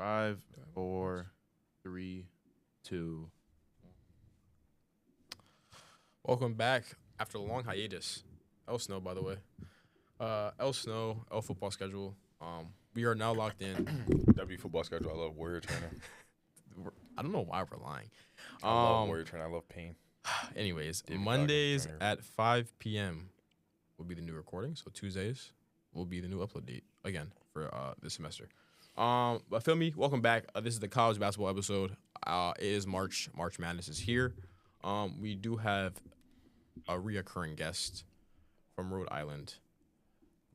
Five, four, three, two. Welcome back after a long hiatus. El Snow, by the way. El Snow, El football schedule. We are now locked in. W football schedule. I love warrior training. I don't know why we're lying. I love warrior training. I love pain. Anyways, David Mondays Goggins Jr. at 5 p.m. will be the new recording. So Tuesdays will be the new upload date again for this semester. But feel me, welcome back. This is the college basketball episode. It is March. March Madness is here. We do have a reoccurring guest from Rhode Island,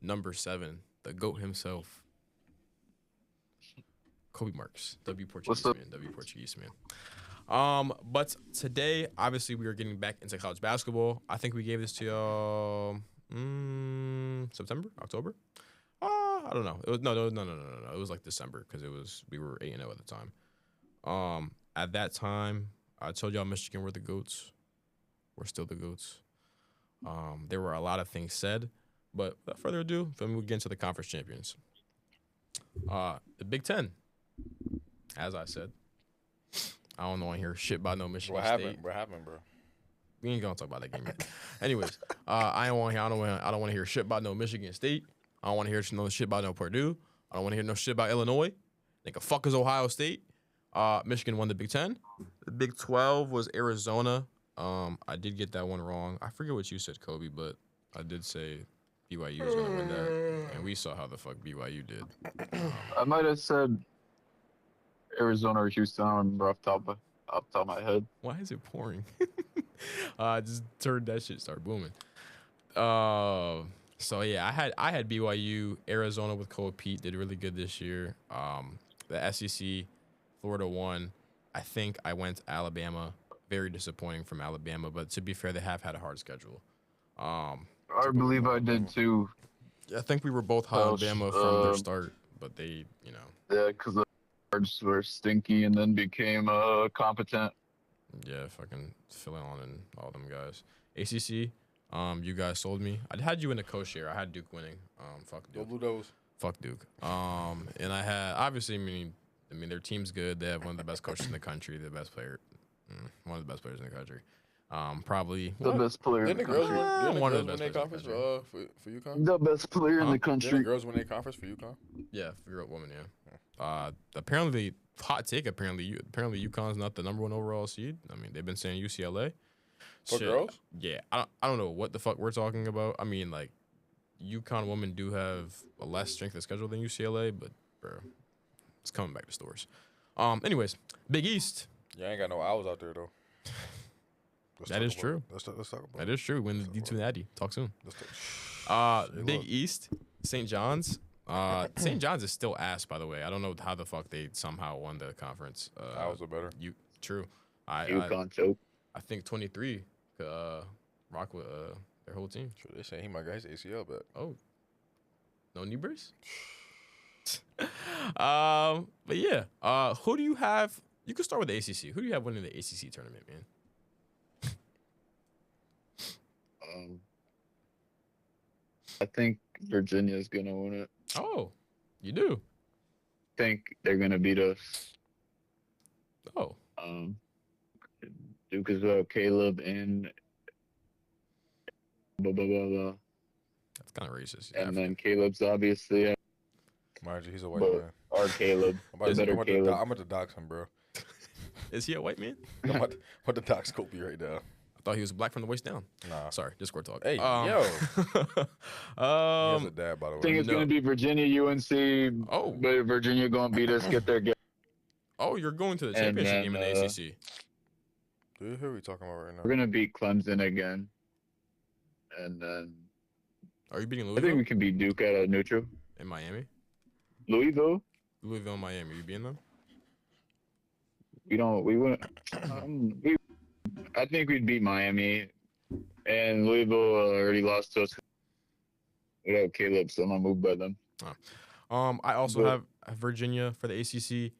number 7, the GOAT himself, Kobe Marks, W Portuguese man. But today, obviously, we are getting back into college basketball. I think we gave this to y'all September, October. I don't know. It was no. It was like December because we were 8-0 at the time. At that time, I told y'all Michigan were the GOATs. We're still the GOATs. There were a lot of things said, but without further ado, then we'll get into the conference champions. The Big Ten, as I said. I don't want to hear shit about no Michigan State. What happened, bro? We ain't gonna talk about that game yet. Anyways, I don't want to hear shit about no Michigan State. I don't want to hear no shit about no Purdue. I don't want to hear no shit about Illinois. Nigga, fuck is Ohio State. Michigan won the Big Ten. The Big 12 was Arizona. I did get that one wrong. I forget what you said, Kobe, but I did say BYU was gonna win that, and we saw how the fuck BYU did. I might have said Arizona or Houston. I don't remember off the top of my head. Why is it pouring? Just turned that shit, start booming. So yeah, I had BYU. Arizona with Cole Pete did really good this year. The SEC, Florida won. I think I went Alabama. Very disappointing from Alabama, but to be fair, they have had a hard schedule. I believe I did too. I think we were both high on Alabama from their start, but they, Yeah, because the cards were stinky and then became competent. Yeah, fucking filling on and all them guys. ACC, you guys sold me. I had you in a co-share. I had Duke winning. Fuck Go Duke. Blue Devils. Fuck Duke. And I had obviously. I mean, their team's good. They have one of the best coaches in the country. The best player, one of the best players in the country. Probably The best player in Didn't the the girls country. win? Didn't the One of girls the win best their players conference in for UConn? The best player in the Didn't the country. girls win their conference for UConn? Yeah, figure out woman. Yeah. Apparently, hot take. Apparently, UConn's not the number 1 overall seed. I mean, they've been saying UCLA. For girls? Yeah, I don't know what the fuck we're talking about. I mean, like, UConn women do have a less strength of schedule than UCLA, but bro, it's coming back to stores. Anyways, Big East. Yeah, I ain't got no owls out there though. That is true. Let's talk about That is true. Win the D2 Natty. Talk soon. Hey, Big look. East, St. John's. St. John's is still ass, by the way. I don't know how the fuck they somehow won the conference. Owls are better. True. I UConn choke. think 23 could rock with their whole team. Sure, they say he might got his ACL back. Oh, no knee brace. But yeah. Who do you have? You can start with the ACC. Who do you have winning the ACC tournament, man? I think Virginia's gonna win it. Oh, you do. I think they're gonna beat us. Oh, Duke as well. Caleb and blah blah blah blah. that's kind of racist. And then Caleb's obviously, Mind you, he's a white but man. our Caleb. I'm about, Better Caleb. I'm about to dox him, bro. Is he a white man? I'm about to dox Kobe right now. I thought he was black from the waist down. Nah. Sorry, Discord talk. Hey, yo. he has a dad, by the I think way. it's gonna be Virginia, UNC. Oh. But Virginia gonna beat us. Get their game. Oh, you're going to the And championship then, game in the ACC. Dude, who are we talking about right now? We're gonna beat Clemson again, and then Are you beating I think Louisville we can beat Duke at a neutral. in Miami? Louisville. Louisville and Miami. You beating them? We don't. We wouldn't. I think we'd beat Miami, and Louisville already lost to us without Caleb, so I'm not moved by them. I also have Virginia for the ACC.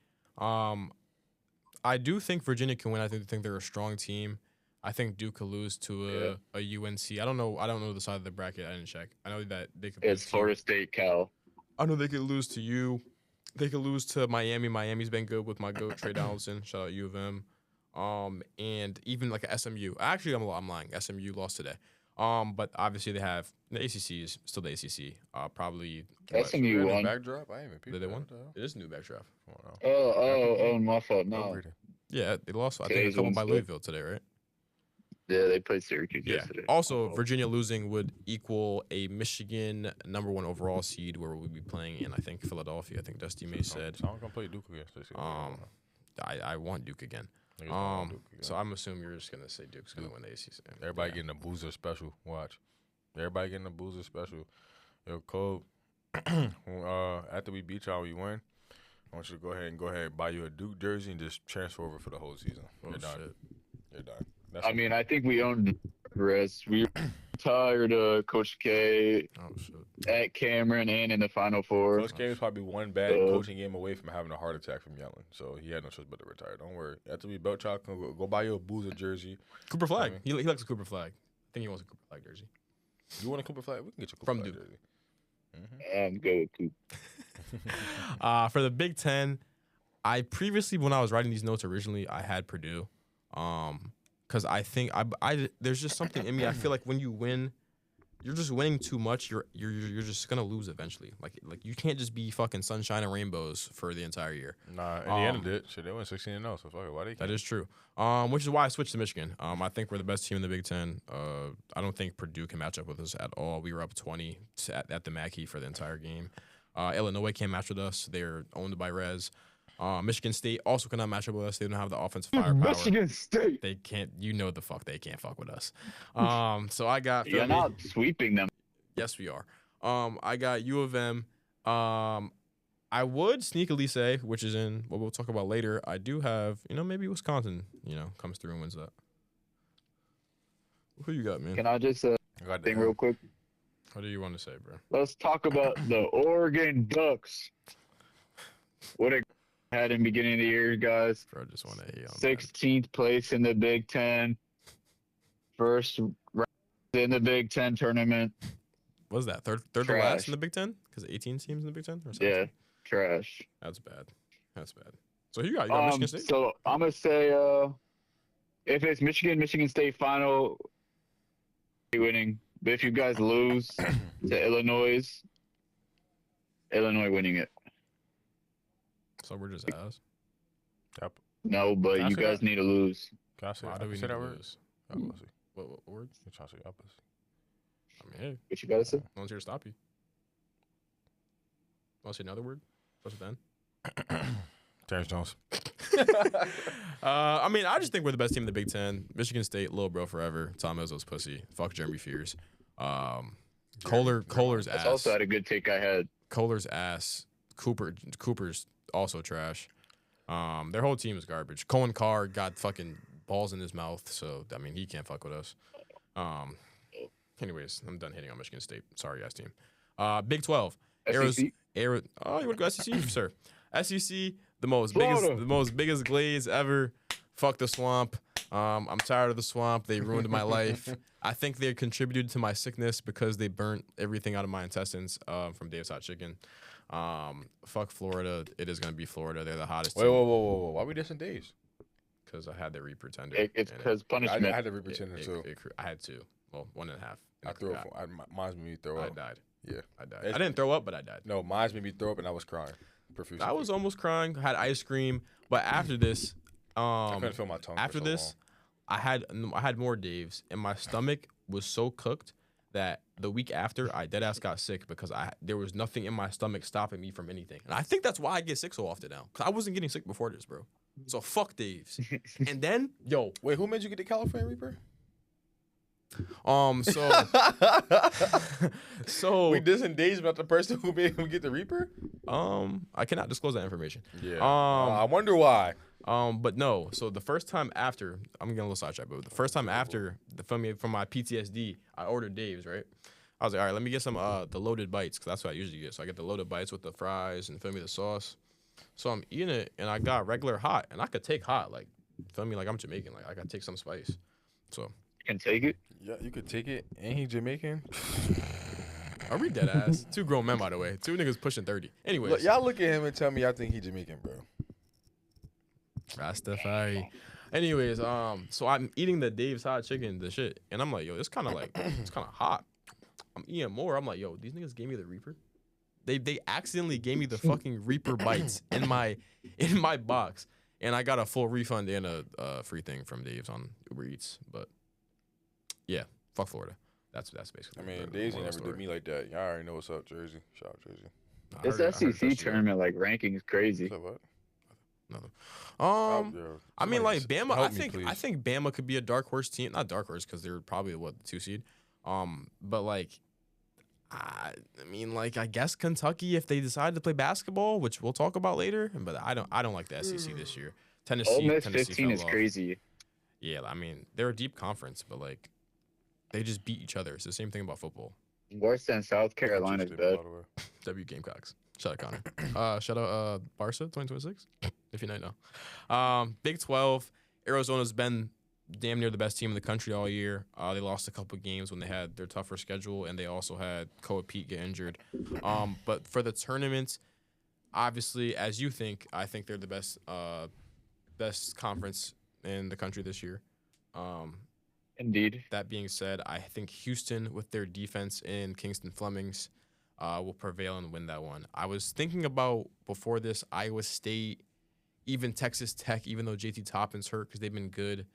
I do think Virginia can win. I think they're a strong team. I think Duke could lose to a UNC. I don't know the side of the bracket. I didn't check. I know that they could. It's Florida State, Cal. I know they could lose to you. They could lose to Miami. Miami's been good with my goat Trey Donaldson. Shout out U of M. And even like a SMU. Actually, I'm lying. SMU lost today. But obviously they have the ACC is still the ACC. Probably SMU won. Backdrop? I ain't even peeped Did they that. won? What the hell? It is a new backdraft. Oh, my fault. No No. reading. Yeah, they lost. I think a Today's couple by Wednesday. Louisville today, right? Yeah, they played Syracuse Yeah. yesterday. Also, Virginia losing would equal a Michigan #1 overall seed, where we'd be playing in, I think, Philadelphia. I think Dusty May said. So I'm gonna play Duke against this. I want Duke again. So I'm assuming you're just gonna say Duke's gonna win the ACC. Everybody Yeah. getting a boozer special. Watch. Everybody getting a boozer special. Yo, Cole. After we beat y'all, we win. I want you to go ahead and buy you a Duke jersey and just transfer over for the whole season. Oh, You're done. shit. You're done. That's I mean, I think we owned the rest. We were tired of Coach K Oh shit. at Cameron and in the Final Four. Coach K was probably one bad coaching game away from having a heart attack from yelling, so he had no choice but to retire. Don't worry. After we belt y'all, go buy you a boozer jersey. Cooper Flag. mean- He likes a Cooper Flag. I think he wants a Cooper Flag jersey. You want a Cooper flag? We can get you a Cooper From flag Duke. jersey. I'm good with Coop. For the Big Ten, I previously, when I was writing these notes originally, I had Purdue. Because I think I there's just something in me. I feel like when you win, you're just winning too much. You're just gonna lose eventually. Like you can't just be fucking sunshine and rainbows for the entire year. Nah, in the end of it, shit, they went 16-0. So fuck it. Why they? That is true. Which is why I switched to Michigan. I think we're the best team in the Big Ten. I don't think Purdue can match up with us at all. We were up 20 at the Mackey for the entire game. Illinois can't match with us. They're owned by Rez. Michigan State also cannot match up with us. They don't have the offensive firepower. Michigan State. They can't. You know the fuck they can't fuck with us. So I got. You're not sweeping them. Yes, we are. I got U of M. I would sneakily say, which is in what we'll talk about later, I do have, maybe Wisconsin, comes through and wins that. Who you got, man? Can I just thing real quick? What do you want to say, bro? Let's talk about the Oregon Ducks. What it had in the beginning of the year, guys. Bro, just want to hate on 16th place in the Big Ten. First round in the Big Ten tournament. What was that? Third to Trash. last in the Big Ten? Because 18 teams in the Big Ten? Or something? Yeah, trash. That's bad. That's bad. So who you got? You got Michigan State? So I'm gonna say, if it's Michigan State final, winning. But if you guys lose to Illinois winning it. So we're just ass. Yep. No, but Can I you say guys that? need to lose. Can I say, Why I do we say need that to word? lose? Opposite. What word? You trying to say opposite? I mean, hey, What you gotta say? no one's here to stop you. Want to say another word? What's it then? Terrence Jones. I mean, I just think we're the best team in the Big Ten. Michigan State, little bro forever. Tom Izzo's pussy. Fuck Jeremy Fears. Kohler's That's ass. also had a good take I had. Kohler's ass. Cooper's also trash. Their whole team is garbage. Cohen Carr got fucking balls in his mouth, so I mean he can't fuck with us. Anyways, I'm done hating on Michigan State. Sorry, ass team. Big 12. SEC? Oh, you want to go SEC, sir? SEC, the most Florida. biggest glaze ever. Fuck the swamp. I'm tired of the swamp. They ruined my life. I think they contributed to my sickness because they burnt everything out of my intestines from Dave's Hot Chicken. Fuck Florida. It is gonna be Florida. They're the hottest. Wait, whoa. Why we dissing Days? Because I had the re-pretender. It's and because punishment. I had to re-pretend it too. I had to. Well, 1.5. I threw up. Mine's made me throw I up. died. Yeah. I died. It's- I didn't throw up, but I died. No, mine's made me throw up and I was crying profusely. I was almost crying. Had ice cream, but after this, I couldn't feel my tongue. for after so this, long. I had more Daves, and my stomach was so cooked that the week after I deadass got sick because there was nothing in my stomach stopping me from anything, and I think that's why I get sick so often now. Cause I wasn't getting sick before this, bro. So fuck Daves. And then Wait, who made you get the California Reaper? so We dissing Days about the person who made him get the Reaper? I cannot disclose that information. Yeah. I wonder why. But no. So the first time after, I'm getting a little sidetracked, but the first time after from my PTSD, I ordered Dave's, right? I was like, all right, let me get some the loaded bites, because that's what I usually get. So I get the loaded bites with the fries and the sauce. So I'm eating it, and I got regular hot, and I could take hot, like like I'm Jamaican, like I gotta take some spice. So Can take it. Yeah, you could take it. Ain't he Jamaican? Are we dead ass? Two grown men, by the way. Two niggas pushing 30. Anyways, Look, y'all look at him and tell me I think he Jamaican, bro. Rastafari. Anyways, so I'm eating the Dave's hot chicken, the shit, and I'm like, yo, it's kind of hot. I'm eating more. I'm like, yo, these niggas gave me the Reaper. They accidentally gave me the fucking Reaper bites in my box, and I got a full refund and a free thing from Dave's on Uber Eats. But yeah, fuck Florida. That's basically. I mean, the Daisy moral never story. did me like that. Y'all already know what's up, Jersey. Shout out Jersey. I This heard- I heard SEC that shit. tournament like ranking is crazy. What's up, what? Nothing. Yo, I mean, like somebody Bama. help me, I please. think Bama could be a dark horse team. Not dark horse because they're probably the 2 seed. But like, I mean, like I guess Kentucky if they decide to play basketball, which we'll talk about later. But I don't like the SEC this year. Tennessee, Ole Miss Tennessee 15 fell is off. crazy. Yeah, I mean they're a deep conference, but like they just beat each other. It's the same thing about football. Worse than South Carolina's Stable, by bad. the way. W Gamecocks. Shout out Connor. Shout out Barca 2026. If you know. Big 12. Arizona's been damn near the best team in the country all year. They lost a couple games when they had their tougher schedule, and they also had Koa Pete get injured. But for the tournament, obviously, as you think, I think they're the best conference in the country this year. Indeed. That being said, I think Houston, with their defense in Kingston Flemings, will prevail and win that one. I was thinking about, before this, Iowa State, even Texas Tech, even though JT Toppin's hurt because they've been good.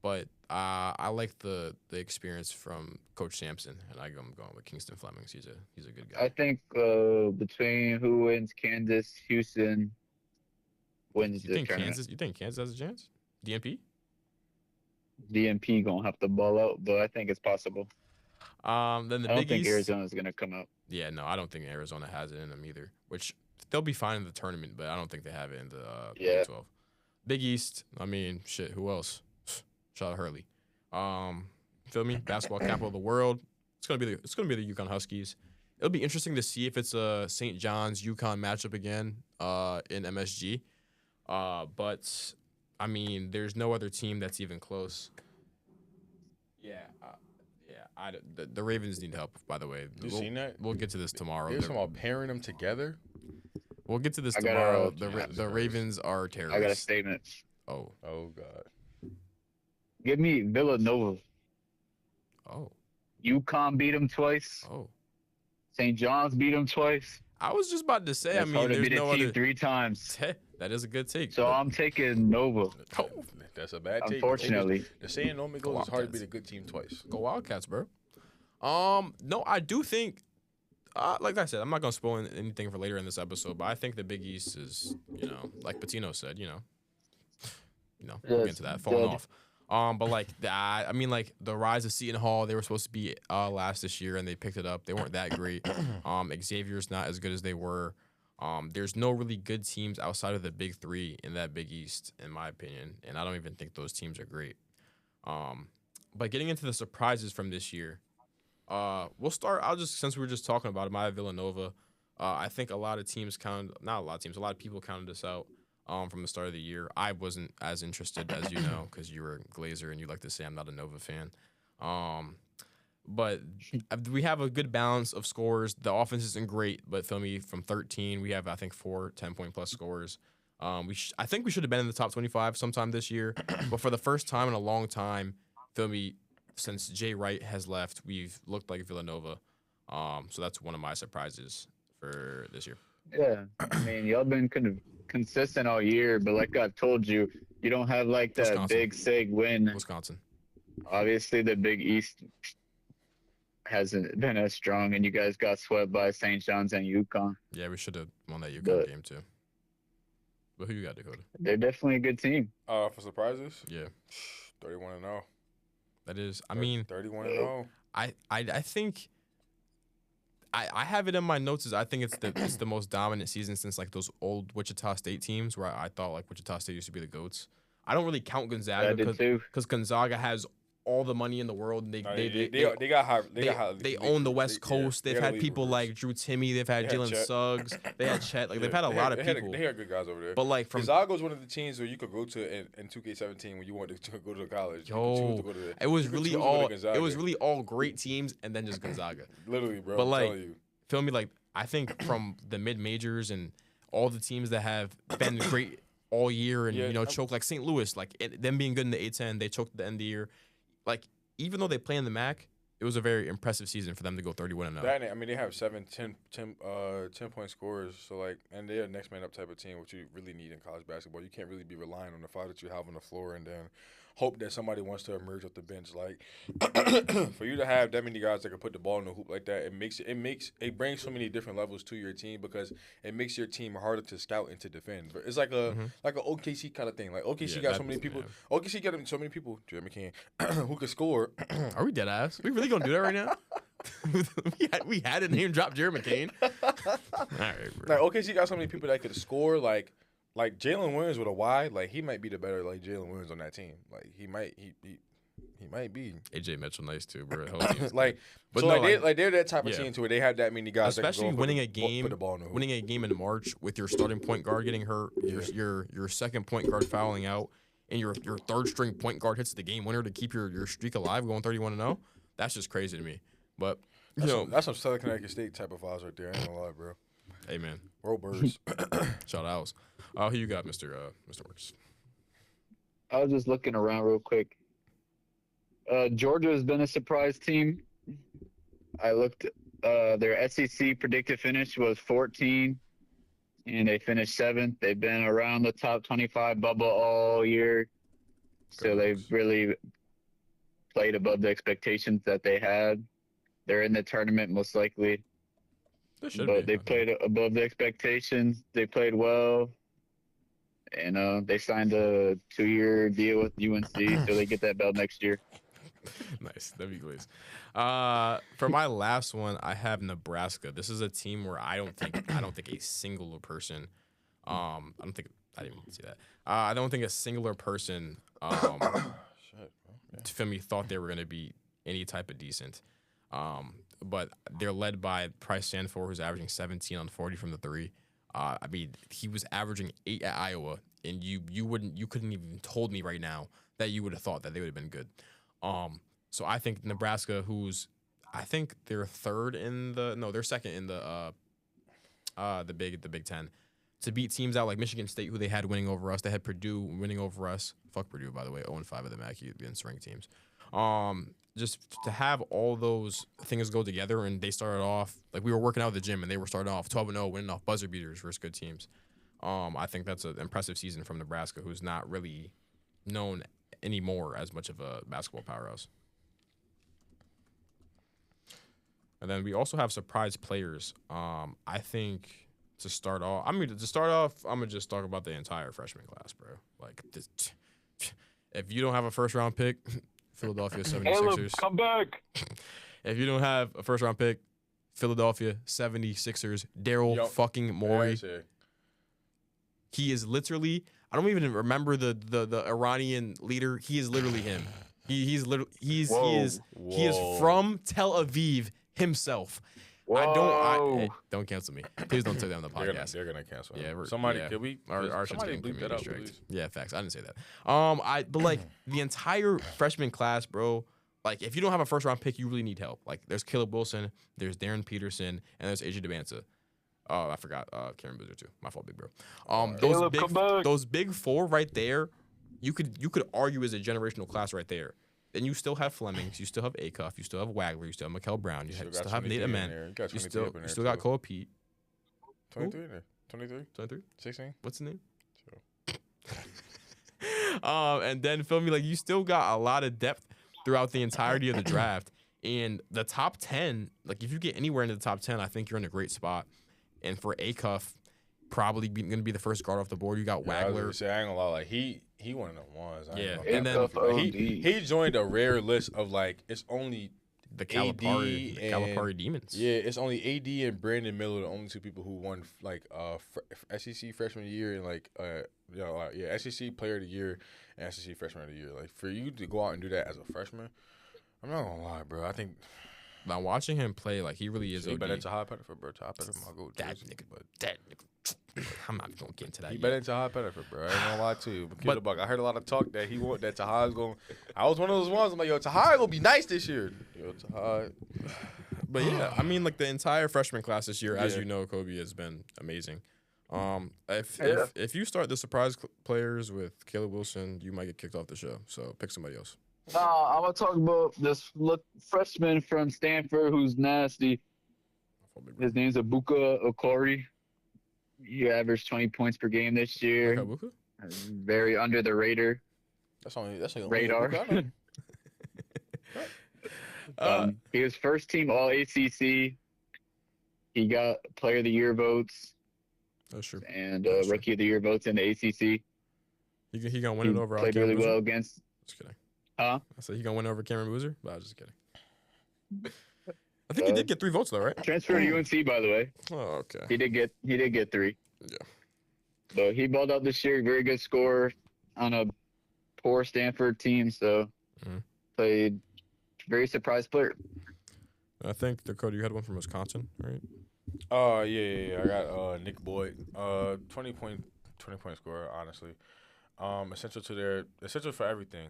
But I like the experience from Coach Sampson, and I'm going with Kingston Flemings. He's a good guy. I think between who wins, Kansas, Houston wins You the think tournament. Kansas has a chance? DNP? DMP gonna have to ball out, but I think it's possible. Then the I don't Big think East. Arizona's gonna come out. Yeah, no, I don't think Arizona has it in them either. Which they'll be fine in the tournament, but I don't think they have it in the Yeah. Big 12. Big East. I mean, shit. Who else? Shout out Hurley. Feel me? Basketball capital of the world. It's gonna be the UConn Huskies. It'll be interesting to see if it's a St. John's UConn matchup again in MSG. But I mean, there's no other team that's even close. Yeah. The Ravens need help, by the way. You seen that? We'll get to this tomorrow. They're talking about pairing them together. We'll get to this I got tomorrow. a- The Ravens are terrorists. I got a statement. Oh. Oh God. Give me Villanova. Oh. UConn beat them twice. Oh. St. John's beat them twice. I was just about to say, That's I mean, hard to there's beat a no team other. 3 times. That is a good take. So I'm taking Nova. Oh. That's a bad take. Unfortunately. The saying normally Go goes, it's hard to Wildcats. beat a good team twice. Go Wildcats, bro. No, I do think, like I said, I'm not gonna spoil anything for later in this episode, but I think the Big East is, like Patino said, we'll get into that falling dead. off. But like that, I mean, like the rise of Seton Hall, they were supposed to be last this year, and they picked it up. They weren't that great. Xavier's not as good as they were. There's no really good teams outside of the Big Three in that Big East, in my opinion, and I don't even think those teams are great. But getting into the surprises from this year, we'll start. Since we were just talking about it, my Villanova. I think a lot of people counted us out from the start of the year. I wasn't as interested as you know, because you were a Glazer and you like to say I'm not a Nova fan. But we have a good balance of scores. The offense isn't great, but feel me, from 13, we have, I think, 4 10-point plus scores. I think we should have been in the top 25 sometime this year, but for the first time in a long time, feel me, since Jay Wright has left, we've looked like Villanova. So that's one of my surprises for this year. Yeah. I mean, y'all been kind of consistent all year, but like I've told you, you don't have like that Wisconsin. big sig win. Wisconsin. Obviously, the Big East hasn't been as strong, and you guys got swept by St. John's and UConn. Yeah, we should have won that UConn But- game too. But who you got, Dakota? They're definitely a good team. For surprises, Yeah, 31-0. that is. I mean, 31-0. I think I have it in my notes as I think it's the most dominant season since like those old Wichita State teams where I thought like Wichita State used to be the GOATs. I don't really count I Gonzaga did too. because Gonzaga has all the money in the world. And They got high. They own the West Coast. They've had people like Drew Timmy. They've had Jalen Suggs. They had Chet. Like they've had a lot of people. They had good guys over there. But like from Gonzaga's one of the teams where you could go to in 2K17 when you wanted to go to college. It was really all great teams and then just Gonzaga. Literally, bro. But like, telling you. feel me? Like I think from the mid majors and all the teams that have been great all year and choke like St. Louis, like them being good in the A10, they choked at the end of the year. Like even though they play in the MAC, it was a very impressive season for them to go 31-0. I mean, they have 10-point scorers. So like, and they're a next man up type of team, which you really need in college basketball. You can't really be relying on the five that you have on the floor and then hope that somebody wants to emerge off the bench. Like for you to have that many guys that can put the ball in the hoop like that, it brings so many different levels to your team because it makes your team harder to scout and to defend. But it's like an OKC kind of thing. Like OKC got so many people. Yeah. OKC got so many people. Jeremy McCain who can score. Are we dead ass? We really gonna do that right now? we had to name drop Jeremy McCain. All right, bro. Like OKC got so many people that could score. Like Jalen Williams with a Y, like he might be the better like Jalen Williams on that team. Like he might be. AJ Mitchell nice too, bro. Like, but so no, they're that type of team to where they have that many guys. Especially that winning a game, winning a game in March with your starting point guard getting hurt, your second point guard fouling out, and your third string point guard hits the game winner to keep your streak alive, going 31-0. That's just crazy to me. But that's some Southern Connecticut State type of vibes right there. I ain't gonna lie, bro. Hey man, roll birds. Shout outs. Who you got, Mr. Marcus? I was just looking around real quick. Georgia has been a surprise team. I looked. Their SEC predicted finish was 14, and they finished 7th. They've been around the top 25 bubble all year, so they've really played above the expectations that they had. They're in the tournament most likely. They played above the expectations. They played well. And they signed a 2-year deal with UNC, so they get that belt next year. Nice. That'd be great. For my last one, I have Nebraska. This is a team where I don't think a singular person. I didn't even see that. I don't think a singular person. Feel me, thought they were going to be any type of decent. But they're led by Price Sanford, who's averaging 17 on 40 from the three. I mean, he was averaging 8 at Iowa, and you couldn't even told me right now that you would have thought that they would have been good. So I think Nebraska, I think they're second in the Big Ten, to beat teams out like Michigan State, who they had winning over us. They had Purdue winning over us. Fuck Purdue, by the way, 0-5 of the MAC against ranked teams. Just to have all those things go together, and they started off like we were working out at the gym, and they were starting off 12-0, winning off buzzer beaters versus good teams. I think that's an impressive season from Nebraska, who's not really known anymore as much of a basketball powerhouse. And then we also have surprise players. I think to start off, I'm gonna just talk about the entire freshman class, bro. Like, if you don't have a first round pick. Philadelphia 76ers. Come back. If you don't have a first round pick, Philadelphia 76ers, Daryl fucking Morey. He is literally, I don't even remember the Iranian leader. He is literally him. He is from Tel Aviv himself. Whoa. Don't cancel me. Please don't say that on the podcast. They're gonna cancel. Yeah, could we? Our somebody bleep that out, please. Yeah, facts. I didn't say that. But like the entire freshman class, bro. Like if you don't have a first round pick, you really need help. Like there's Caleb Wilson, there's Darren Peterson, and there's AJ DeBanza. Oh, I forgot Karen Boozer too. My fault, big bro. Those big four right there, you could argue is a generational class right there. Then you still have Flemings, you still have Acuff, you still have Wagler, you still have Mikel Brown, you still have Nate Amen, you still got Cole Pete. 23 there. 23? 16? What's his name? And then feel me, like you still got a lot of depth throughout the entirety of the draft. And the top 10, like if you get anywhere into the top 10, I think you're in a great spot. And for Acuff, probably going to be the first guard off the board. You got Wagler. I was gonna say, I ain't gonna lie, like he one of them ones. Yeah, and then he joined a rare list of like it's only the Calipari Demons. Yeah, it's only AD and Brandon Miller, the only two people who won SEC Freshman of the Year and SEC Player of the Year and SEC Freshman of the Year. Like for you to go out and do that as a freshman, I'm not gonna lie, bro. I think Now watching him play, like he really is. he OD. better than Tahad Pettiford, bro. Tahad Pettiford, my goat. That nigga, I'm not gonna get into that. He yet. better than Tahad Pettiford, bro. I ain't gonna lie to you. But Buck, I heard a lot of talk that Tahad's going. I was one of those ones. I'm like, yo, Tahad gonna be nice this year. Yo, Tahad. But yeah, I mean, like the entire freshman class this year, as Yeah. you know, Kobe has been amazing. If you start the surprise players with Caleb Wilson, you might get kicked off the show. So pick somebody else. I'm gonna talk about this freshman from Stanford who's nasty. His name's Abuka Okori. He averaged 20 points per game this year. Kabuka? Very under the radar. That's only Radar. He was first team All ACC. He got Player of the Year votes That's true. and Rookie of the Year votes in the ACC. He gonna win it over. Played Cameron really Boozer? well against. Just kidding. Huh? I said he gonna win over Cameron Boozer, but I was just kidding. I think he did get 3 votes though, right? Transferred to UNC, by the way. Oh, okay. He did get 3. Yeah. So he balled out this year. Very good scorer on a poor Stanford team. So played very surprised player. I think Dakota, you had one from Wisconsin, right? Yeah. I got Nick Boyd. 20-point scorer, honestly. Essential for everything.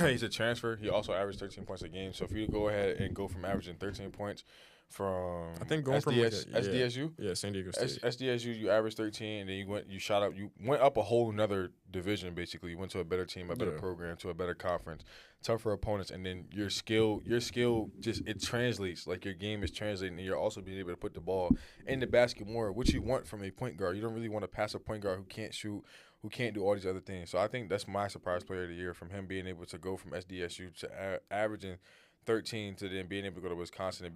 He's a transfer. He also averaged 13 points a game. So if you go ahead and go from averaging 13 points from I think going from SDSU, yeah, San Diego State. SDSU, you averaged 13, and then you went up a whole nother division. Basically, you went to a better team, a better program, to a better conference, tougher opponents, and then your skill just it translates. Like your game is translating, and you're also being able to put the ball in the basket more, which you want from a point guard. You don't really want to pass a point guard who can't shoot, who can't do all these other things. So I think that's my surprise player of the year, from him being able to go from SDSU to averaging 13 to then being able to go to Wisconsin and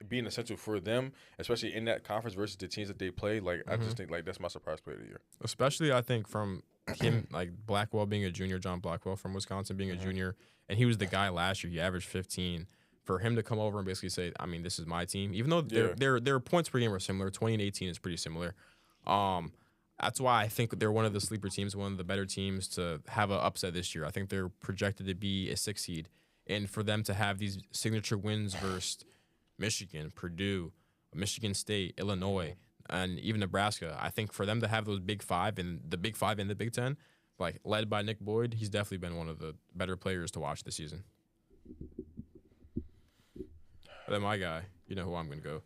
being essential for them, especially in that conference versus the teams that they play. Like I just think like that's my surprise player of the year. Especially I think from him, like Blackwell being a junior, John Blackwell from Wisconsin being a junior, and he was the guy last year. He averaged 15. For him to come over and basically say, I mean, this is my team, even though their points per game are similar, 20 and 18 is pretty similar. That's why I think they're one of the sleeper teams, one of the better teams to have an upset this year. I think they're projected to be a 6 seed. And for them to have these signature wins versus Michigan, Purdue, Michigan State, Illinois, and even Nebraska, I think for them to have those Big Five and the Big Five and the Big Ten, like led by Nick Boyd, he's definitely been one of the better players to watch this season. Then my guy, you know who I'm going to go.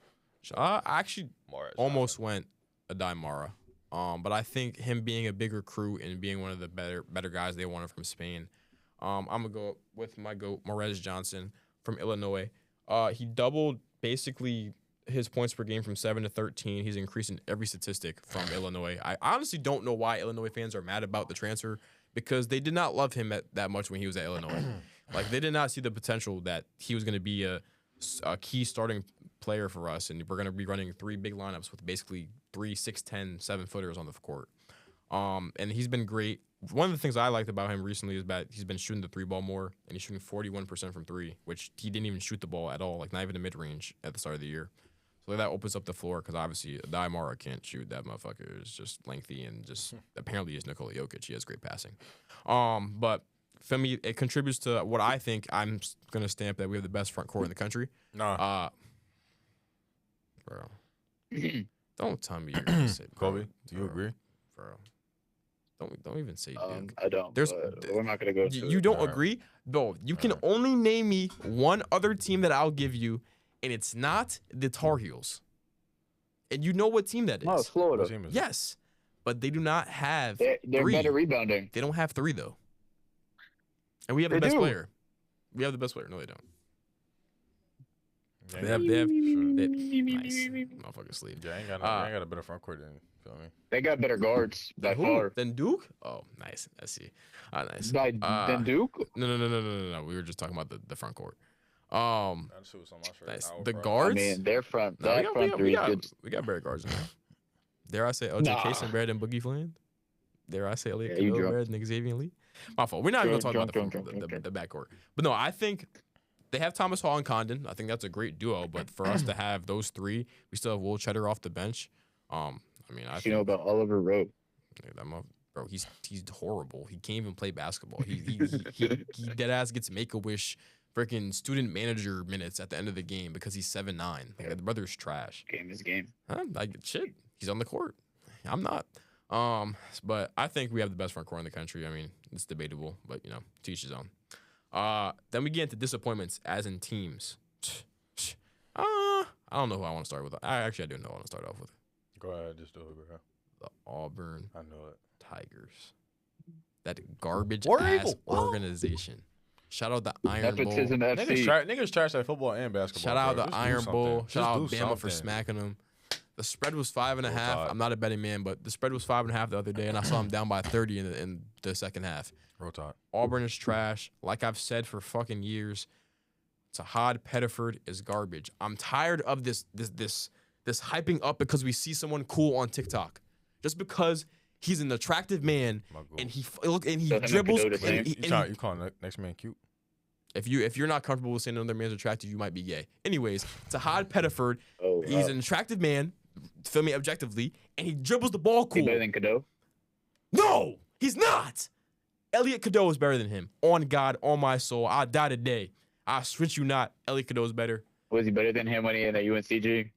I actually almost went Adai Mara. But I think him being a big recruit and being one of the better guys they wanted from Spain, I'm going to go with my GOAT, Morez Johnson from Illinois. He doubled basically his points per game from 7 to 13. He's increasing every statistic from Illinois. I honestly don't know why Illinois fans are mad about the transfer, because they did not love him that much when he was at Illinois. Like, they did not see the potential that he was going to be a key starting player for us, and we're going to be running 3 big lineups with basically 3 6'10", 7-footers on the court. And he's been great. One of the things I liked about him recently is that he's been shooting the 3-ball more, and he's shooting 41% from 3, which he didn't even shoot the ball at all, like not even the mid-range at the start of the year. So that opens up the floor, because obviously Adai Mara can't shoot. That motherfucker is just lengthy and just apparently is Nikola Jokic. He has great passing. But for me, it contributes to what I think I'm going to stamp that we have the best front court in the country. Nah. Bro. Don't tell me you're going to say Kobe, do you agree? Bro. Don't even say Duke. I don't. We're not gonna go. You don't agree? Bro, you can only name me one other team that I'll give you, and it's not the Tar Heels. And you know what team that is. No, it's Florida. Yes. But they do not have They're 3. better rebounding. They don't have 3, though. And we have the best player. We have the best player. No, they don't. Yeah, They have nice. Motherfucker sleep. Yeah, I ain't got a better front court than, feel me? They got better guards by Who? far. Then Duke? Oh, nice. I see. Nice. Than Duke? No. We were just talking about the front court. That's who's on my shirt. Nice. Our The front. guards? I mean, their front. No, That front three is good. we got better guards in there. Dare I say LJ Nah. Case and Brad and Boogie Fland? Dare I say Elliot you Caneau, drunk. Brad and Xavier Lee? My fault. We're not even going to talk about Drunk. the backcourt. But no, I think They have Thomas Hall and Condon. I think that's a great duo. But for us to have those three, we still have Will Cheddar off the bench. I mean, I You know about Oliver Rowe. yeah, bro, he's horrible. He can't even play basketball. He dead ass gets Make-A-Wish freaking student manager minutes at the end of the game because he's 7'9". Like, the brother's trash. Game is game. Huh? Like shit, he's on the court. I'm not. But I think we have the best front court in the country. I mean, it's debatable, but you know, to each his own. Then we get into disappointments as in teams. I don't know who I want to start with. I do know who I want to start off with. Go ahead, just do it, bro. The Auburn I know it. Tigers. That garbage War ass Eagle. organization. Shout out the Iron Bowl. Nepotism FC. Niggas trash at football and basketball. Shout out bro. the Just do Iron Bowl. something. Shout out Just do Bama for something. smacking them. The spread was 5.5. Roll Tide. I'm not a betting man, but the spread was 5.5 the other day, and I saw him down by 30 in the second half. Roll Tide. Auburn is trash. Like I've said for fucking years, Tahad Pettiford is garbage. I'm tired of this hyping up because we see someone cool on TikTok. Just because he's an attractive man My and goals. he Doesn't dribbles. Cadoda say. You calling next man cute? If you're not comfortable with saying another man's attractive, you might be gay. Anyways, Tahad Pettiford, Oh, he's an attractive man, feel me, objectively, and he dribbles the ball he cool. better than Cadeau? No, he's not. Elliot Cadeau is better than him. On God, on my soul, I die today. I switch you not. Elliot Cadeau is better. Was he better than him when he in at UNCG?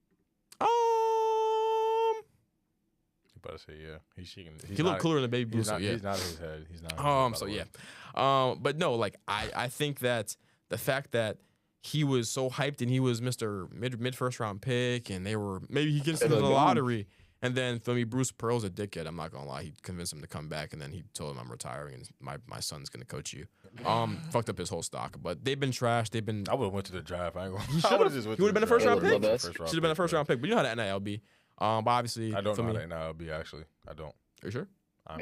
You better say yeah. He looked cooler than Baby Blue, He's so not, yeah. he's not in his head. He's not. In his head, by So the way. yeah. But no, like I think that the fact that he was so hyped and he was Mr. mid first round pick and they were maybe he gets into the lottery and then for me Bruce Pearl's a dickhead. I'm not gonna lie. He convinced him to come back and then he told him I'm retiring and my son's gonna coach you. Fucked up his whole stock. But they've been trash. They've been I would have went to the draft. I ain't gonna. He I should've. would've just went He would've to been a the first round draft. pick. First should have been a first round pick. But you know how the NIL be. But obviously I don't for know me, how that NIL be actually. I don't. Are you sure? I'm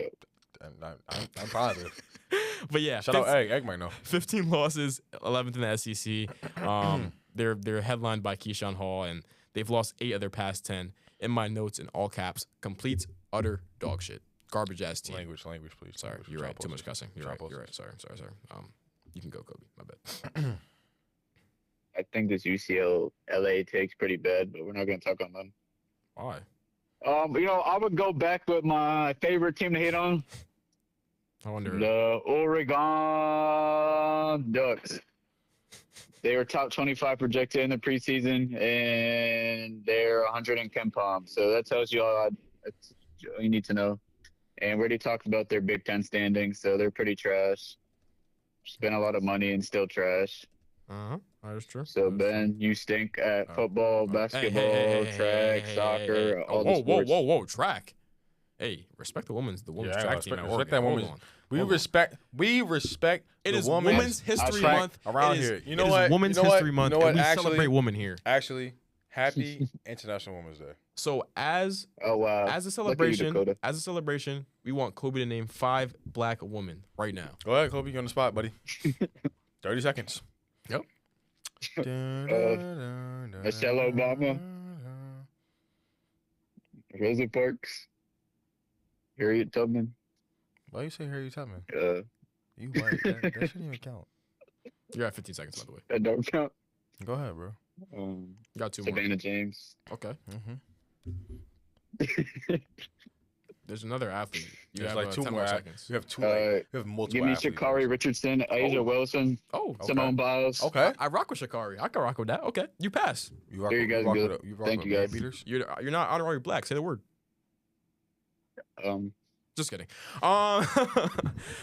positive. But yeah, Shout out Egg might know. 15 losses, 11th in the SEC. They're headlined by Keyshawn Hall, and they've lost 8 of their past 10. In my notes, in all caps, complete, utter dog shit. Garbage ass team. Language, please. Sorry, Language. you're right. Drop Too much us. cussing. You're Drop right. You're us. right. Sorry. You can go, Kobe. My bad. I think this UCL LA takes pretty bad, but we're not going to talk on them. Why? I would go back with my favorite team to hate on, I wonder. the Oregon Ducks. They were top 25 projected in the preseason, and they're 100 in Ken Palm. So that tells you all that's all you need to know. And we already talked about their Big Ten standings, so they're pretty trash. Spent a lot of money and still trash. That is true. So Ben, you stink at football, basketball, track, soccer, all the sports. Whoa, track. Hey, respect the women's Yeah, track team. respect at Oregon. that Hold women's. on. We Hold on. respect. It the is women's Women's History track Month around It is- here. You it know is what? Women's You know what? History Month, You know what? and we Actually, celebrate women here. Actually, happy International Women's Day. So as Oh wow! a Look at celebration, you, Dakota. we want Kobe to name 5 black women right now. Go ahead, Kobe. You're on the spot, buddy. 30 seconds. Yep. Michelle Obama. Rosa Parks, Harriet Tubman. Why you say Harry Tubman? You You white. That shouldn't even count. You're at 15 seconds, by the way. that don't count. Go ahead, bro. You got 2 more. Savannah James. Okay. Mm-hmm. There's another athlete. You There's have like 2 10 more. more seconds. You have 2. Uh, you have multiple. Give me athletes. Shakari Richardson, Asia Wilson, Oh, Okay. Simone Biles. Okay. I rock with Shakari. I can rock with that. Okay, you pass. You rock, There you guys rock go. with, you rock Thank with you, man guys. beaters. You're not honorary black. Say the word. Just kidding.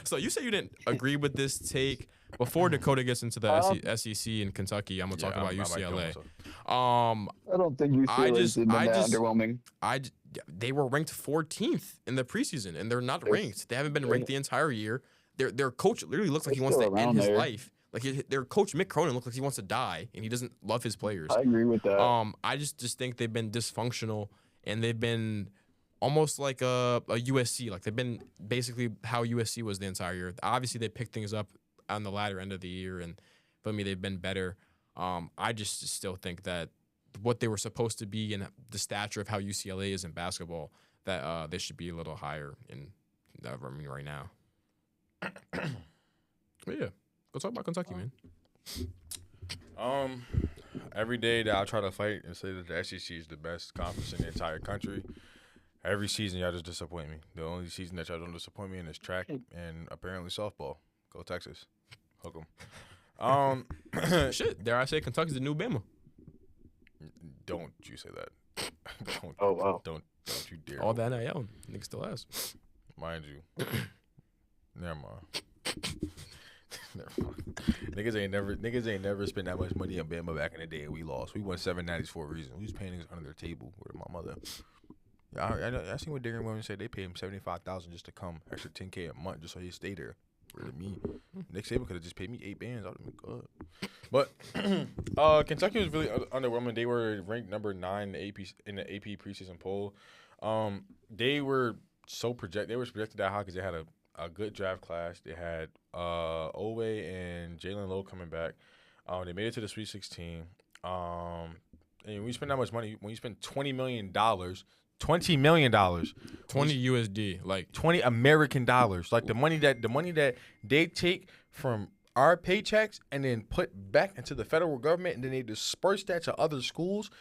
So you said you didn't agree with this take. Before Dakota gets into the SEC in Kentucky, I'm gonna talk about I might kill UCLA. myself. I don't think UCLA is underwhelming. They were ranked 14th in the preseason, and they're not ranked. They haven't been ranked the entire year. Their coach literally looks like he wants to still end his around there. life. Like their coach Mick Cronin looks like he wants to die, and he doesn't love his players. I agree with that. I just think they've been dysfunctional, and they've been almost like a USC. Like they've been basically how USC was the entire year. Obviously, they picked things up on the latter end of the year, and for me, they've been better. I just still think that what they were supposed to be and the stature of how UCLA is in basketball, that they should be a little higher in right now. But yeah, go talk about Kentucky, man. Every day that I try to fight and say that the SEC is the best conference in the entire country, every season y'all just disappoint me. The only season that y'all don't disappoint me in is track and apparently softball. Go Texas. Hook 'em. Shit, dare I say Kentucky's the new Bama? Don't you say that. don't, Oh, wow. Don't you dare. All that NIL, niggas still ass. Mind you. Never mind. Never mind. Niggas ain't never spent that much money on Bama back in the day and we lost. We won 7 natties for a reason. We was paying niggas under their table with my mother. I seen what Darren Williams said. They paid him $75,000 just to come, extra $10K a month just so he stay there. Really, me. Nick Saban could have just paid me 8 bands. I would have been good. But Kentucky was really underwhelming. They were ranked number 9 in the AP preseason poll. They were projected that high because they had a good draft class. They had Owe and Jalen Lowe coming back. They made it to the Sweet 16. And when you spend that much money, when you spend $20 million, 20 USD, like $20 American dollars, like the money that they take from our paychecks and then put back into the federal government and then they disperse that to other schools,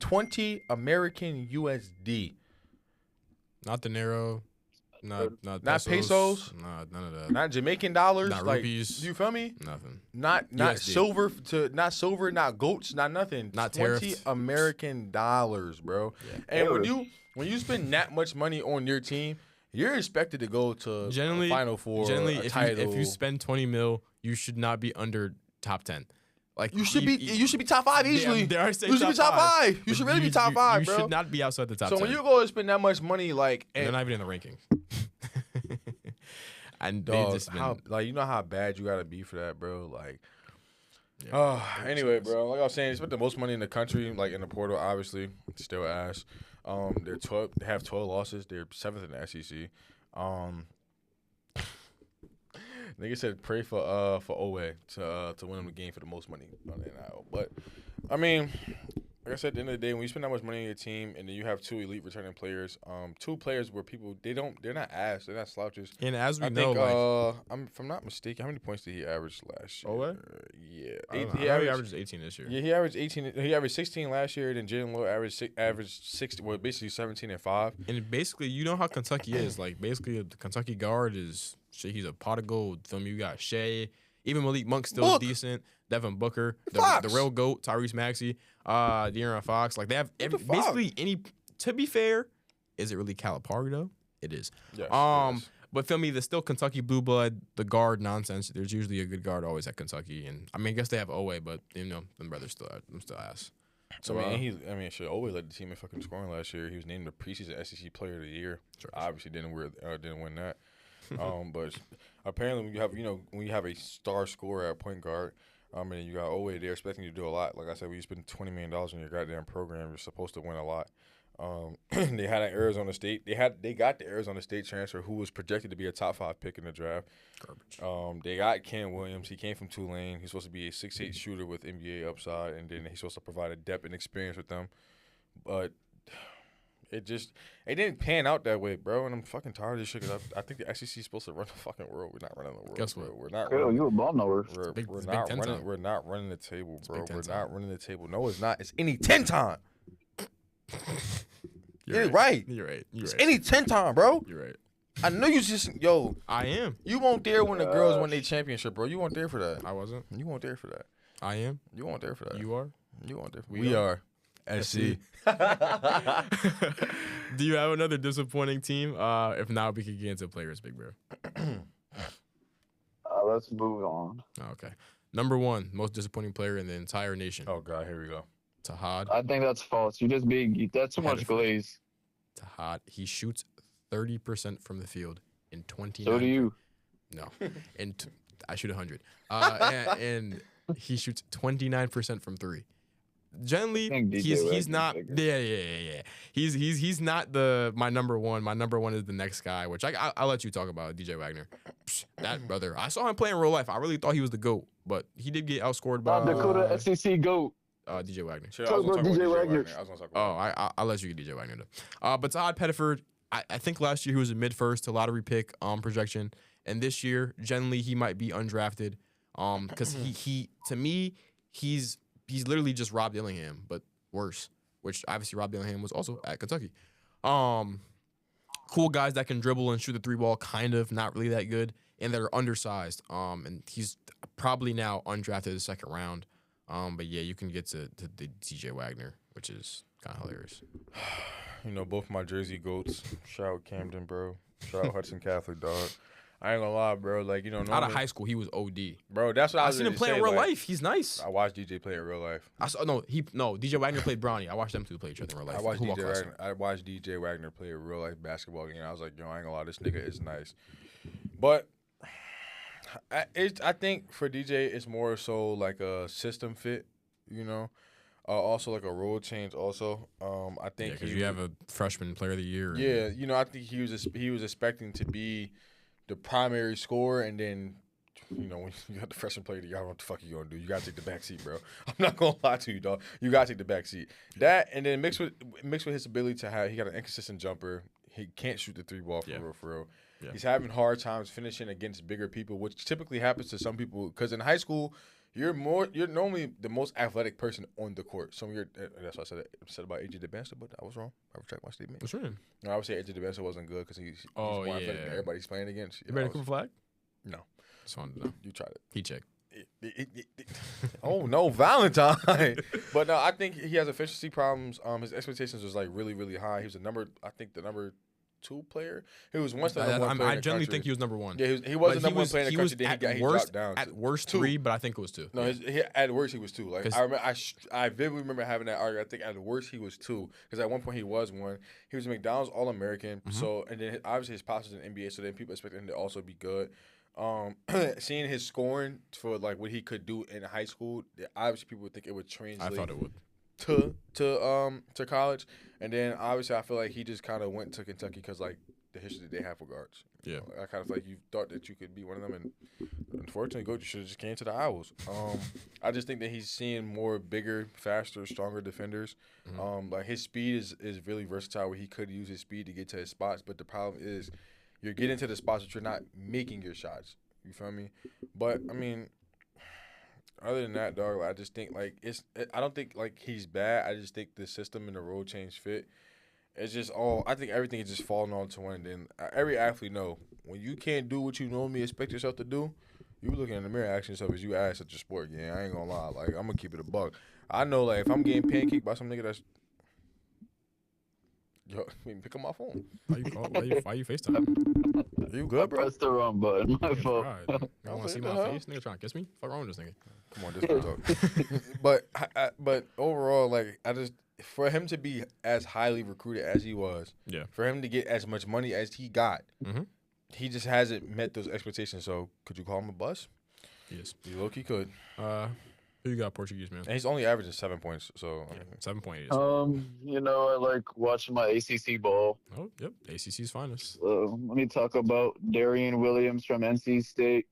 20 American USD. not dinero, not pesos, none of that. not Jamaican dollars, Not like rupees. you feel me? Nothing. Not USD. silver, not goats, not nothing. Not 20 tariffs. American dollars, bro. Yeah. And when you spend that much money on your team, you're expected to go to Generally, a Final Four, Generally, a if title. you spend 20 mil, you should not be under top 10. Like you should be top 5 easily. Dare I say You should be top 5. You But should really be top 5, bro. You should not be outside the top So 10. when you go and spend that much money, like, They're and not even in the rankings. And they dog, just been, you know how bad you gotta be for that, bro. Like, yeah. anyway, bro. Like I was saying, they spent the most money in the country, like in the portal. Obviously, still ass. They have 12 losses. They're 7th in the SEC. Nigga said pray for Owe to win them the game for the most money on the NIL. But I mean, like I said, at the end of the day, when you spend that much money on your team and then you have 2 elite returning players, 2 players where people they're not ass, they're not slouches. And as we I know, think if I'm not mistaken, how many points did he average last year? Owe? Yeah, he averaged 18 this year. Yeah, he averaged 18. He averaged 16 last year. Then Jalen Lowe averaged 60. Well, basically 17 and 5. And basically, you know how Kentucky is. Like, basically, the Kentucky guard is shit. He's a pot of gold. Feel me? You got Shea. Even Malik Monk's still decent. Devin Booker. The real GOAT. Tyrese Maxey. De'Aaron Fox. Like, they have basically any. To be fair, is it really Calipari, though? It is. Yes, yes. But feel me, there's still Kentucky blue blood, the guard nonsense. There's usually a good guard always at Kentucky. And, I mean, I guess they have Owe, but, you know, them brothers still ass. So, Shit, Owe led the team in fucking scoring last year. He was named the preseason SEC Player of the Year. Sure. Obviously didn't win that. But apparently when you have a star scorer at point guard, and you got Owe, they're expecting you to do a lot. Like I said, when you spend $20 million on your goddamn program, you're supposed to win a lot. They had an Arizona State. They got the Arizona State transfer who was projected to be a top 5 pick in the draft. Garbage. They got Ken Williams. He came from Tulane. He's supposed to be a 6'8" shooter with NBA upside, and then he's supposed to provide a depth and experience with them. But it didn't pan out that way, bro. And I'm fucking tired of this shit because I think the SEC is supposed to run the fucking world. We're not running the world. Guess what? Bro. We're not. Hell, you a ball knower. We're not running the table, bro. We're not running the table. No, it's not. It's any 10 time. You're right. You're right. It's any 10 time, bro. You're right. I know you just I am. You weren't there when the girls won their championship, bro. You weren't there for that. I wasn't. You weren't there for that. I am. You weren't there for that. You are. You weren't there for We are. SC. Do you have another disappointing team? If not, we could get into players, big bro. Let's move on. Oh, okay. Number 1, most disappointing player in the entire nation. Oh God, here we go. Tahad. I think that's false. That's too much glaze. Tahad. He shoots 30% from the field in 29. So do you. No. I shoot 100. And he shoots 29% from 3. Generally, he's not. Yeah. He's not my number 1. My number 1 is the next guy, which I'll let you talk about, DJ Wagner. That brother, I saw him play in real life. I really thought he was the GOAT, but he did get outscored by Dakota SEC GOAT. DJ Wagner. Sure, I was gonna talk about DJ Wagner. I'll let you get DJ Wagner though. But Todd Pettiford, I think last year he was a mid-first to lottery pick projection, and this year generally he might be undrafted. Because he to me he's literally just Rob Dillingham, but worse. Which obviously Rob Dillingham was also at Kentucky. Cool guys that can dribble and shoot the 3-ball, kind of, not really that good, and they're undersized. And he's probably now undrafted in the second round. But yeah, you can get to the DJ Wagner, which is kind of hilarious. You know, both my Jersey goats. Shout out Camden, bro. Shout out Hudson Catholic, dog. I ain't gonna lie, bro. Like, you know, Out of high school, he was OD. bro. That's what I was seen him gonna play say, in real like, life. He's nice. I watched DJ play in real life. DJ Wagner played Bronny. I watched them two play each other in real life. I watched Football DJ class. Wagner. I watched DJ Wagner play a real life basketball game. I was like, yo, I ain't gonna lie, this nigga is nice. But I think for DJ, it's more so like a system fit, you know. Also like a role change. Also, I think because you have a freshman player of the year. Yeah, you know, I think he was expecting to be the primary scorer, and then, you know, when you got the freshman player, you don't know what the fuck you gonna do. You gotta take the back seat, bro. I'm not gonna lie to you, dog. You gotta take the back seat. That, and then mixed with his ability to have, he got an inconsistent jumper. He can't shoot the 3-ball for real. Yeah. He's having hard times finishing against bigger people, which typically happens to some people. Because in high school, you're normally the most athletic person on the court. That's what I said about AJ DeBanster, but I was wrong. I retract my statement. What's wrong? No, I would say AJ DeBanster wasn't good because he's more athletic than everybody's playing against. You ready to Cooper Flag? No. Just wanted to know. You tried it. He checked. Oh no, Valentine! But no, I think he has efficiency problems. His expectations was like really, really high. He was the number 2 player. He was once the number 1 player. I generally think he was number 1. Yeah, he was the number 1 player in the country. Then he dropped down. At worst 3, but I think it was 2. No, at worst he was 2. Like I vividly remember having that argument. I think at worst he was 2 because at one point he was 1. He was a McDonald's All-American. Mm-hmm. So and then obviously his pops was in the NBA. So then people expected him to also be good. Seeing his scoring for like what he could do in high school, obviously people would think it would translate. I thought it would. To college, and then obviously I feel like he just kind of went to Kentucky because like the history that they have for guards. Yeah, I kind of feel like you thought that you could be one of them, and unfortunately, you should have just came to the Owls. I just think that he's seeing more bigger, faster, stronger defenders. Mm-hmm. Like his speed is really versatile, where he could use his speed to get to his spots, but the problem is you're getting to the spots but you're not making your shots. You feel me? But I mean, other than that, dog, I just think like I don't think like he's bad. I just think the system and the role change fit. It's just I think everything is just falling on to one. And then every athlete know when you can't do what you normally expect yourself to do, you looking in the mirror asking yourself, is you ass at your sport game? I ain't gonna lie. Like I'm gonna keep it a buck. I know like if I'm getting pancaked by some nigga that's pick up my phone. Why you FaceTime? You good, bro? Press the wrong button. My fault. You want to see my face? Nigga trying to kiss me? Fuck wrong with this nigga? Come on, this talk. But overall, like for him to be as highly recruited as he was, for him to get as much money as he got, he just hasn't met those expectations. So could you call him a bust? Yes. You low-key could. Who you got, Portuguese man? And he's only averaging 7 points, so 7.8. You know, I like watching my ACC ball. Oh, yep, ACC's finest. Let me talk about Darian Williams from NC State.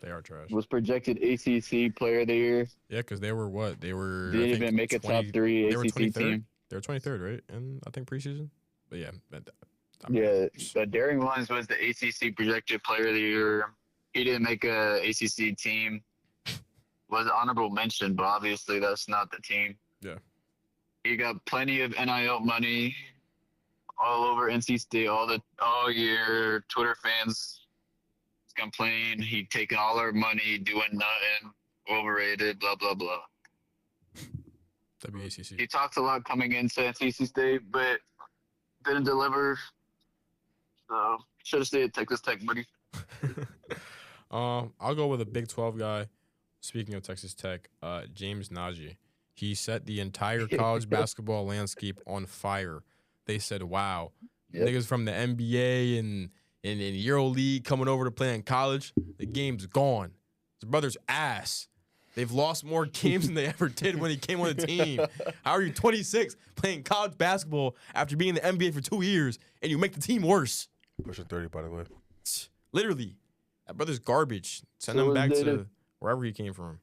They are trash. Was projected ACC Player of the Year. Yeah, because they were what? They were. Didn't even make a top 3 ACC team. They were 23rd, right? And I think preseason. But yeah. But Darian Williams was the ACC projected Player of the Year. He didn't make a ACC team. Was an honorable mention, but obviously that's not the team. Yeah. He got plenty of NIL money all over NC State all year. Twitter fans complain he taking all our money, doing nothing, overrated, blah, blah, blah. WACC. He talked a lot coming into NC State, but didn't deliver. So should have stayed at Texas Tech, buddy. I'll go with a Big 12 guy. Speaking of Texas Tech, James Najee. He set the entire college basketball landscape on fire. They said, wow, niggas from the NBA and EuroLeague coming over to play in college, the game's gone. His brother's ass. They've lost more games than they ever did when he came on the team. How are you 26 playing college basketball after being in the NBA for 2 years and you make the team worse? Pushing 30, by the way. Literally. That brother's garbage. Send him back to wherever he came from.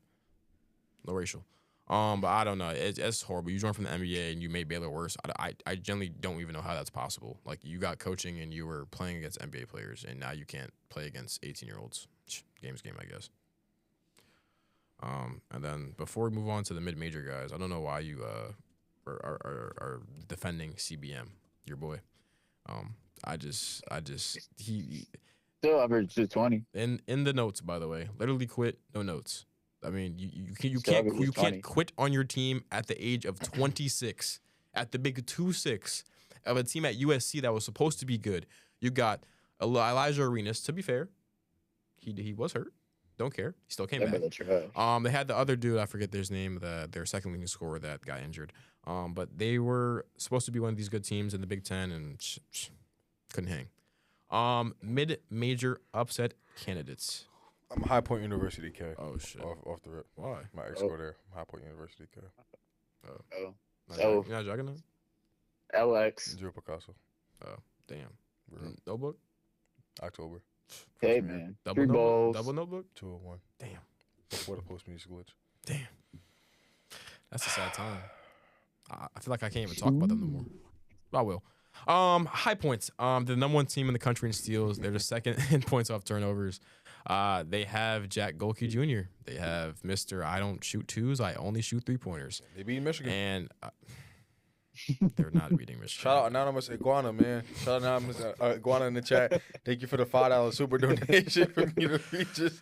Low racial. But I don't know. It's horrible. You joined from the NBA and you made Baylor worse. I generally don't even know how that's possible. Like, you got coaching and you were playing against NBA players, and now you can't play against 18-year-olds. Game's game, I guess. And then before we move on to the mid-major guys, I don't know why you are defending CBM, your boy. He Still average just 20. in the notes, by the way, literally quit, no notes. I mean, you Still can't averages 20. quit on your team at the age of 26 at the big 2-6 of a team at USC that was supposed to be good. You got Elijah Arenas. To be fair, he was hurt. Don't care. He still came That back. brother trash. They had the other dude, I forget his name, their second leading scorer that got injured. But they were supposed to be one of these good teams in the Big Ten and couldn't hang. Mid-major upset candidates. I'm High Point University, K. Oh shit! Off the rip. Why? My ex go there. High Point University, K. Oh. You're not jogging now? LX. Zero Picasso. Oh, damn. Real. Notebook? October. Hey, Freshman year. man. Double 3 notebook? balls. Double notebook? 201. Damn. Before the post music glitch. Damn. That's a sad time. I feel like I can't even talk about them no more. But I will. High Points. The number one team in the country in steals. They're the second in points off turnovers. They have Jack Golke Jr. They have Mr. I don't shoot twos. I only shoot 3-pointers. They beat Michigan. And they're not beating Michigan. Shout out Anonymous Iguana, man. Shout out Anonymous Iguana in the chat. Thank you for the $5 super donation for me to reach this.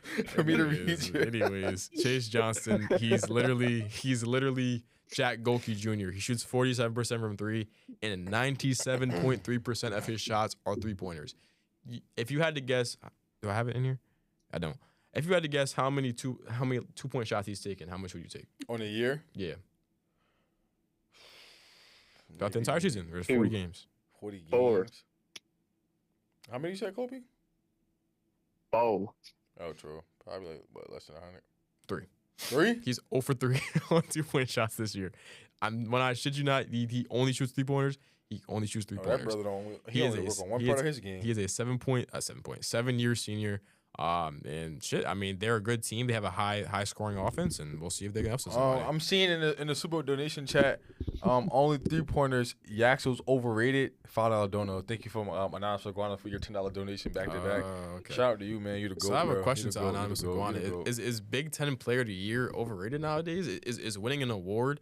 Anyways, Chase Johnston, he's literally Jack Golke Jr. He shoots 47% from three, and 97.3% of his shots are 3-pointers. If you had to guess, do I have it in here? I don't. If you had to guess how many 2-point shots he's taken, how much would you take? On a year? Yeah. Throughout the entire season, there's 40 games. 40 games. 4. How many you said, Kobe? Oh. Oh, true. Probably like, what, less than 100? 3. 3? He's 0 for 3 on 2-point shots this year. When I shit you not, he only shoots 3-pointers. He only shoots 3-pointers. That brother he only work on one part of his game. He is a 7.7-year senior. And shit, I mean, they're a good team. They have a high scoring offense, and we'll see if they can upset somebody. I'm seeing in the Super Bowl donation chat, only 3-pointers. Yaxel's overrated. $5 dono. Thank you for Anonymous Iguana for your $10 donation back to back. Okay. Shout out to you, man. You the GOAT. So I have a bro. question You the to GOAT, Anonymous you the GOAT, Iguana. you the GOAT. Is Big Ten Player of the Year overrated nowadays? Is winning an award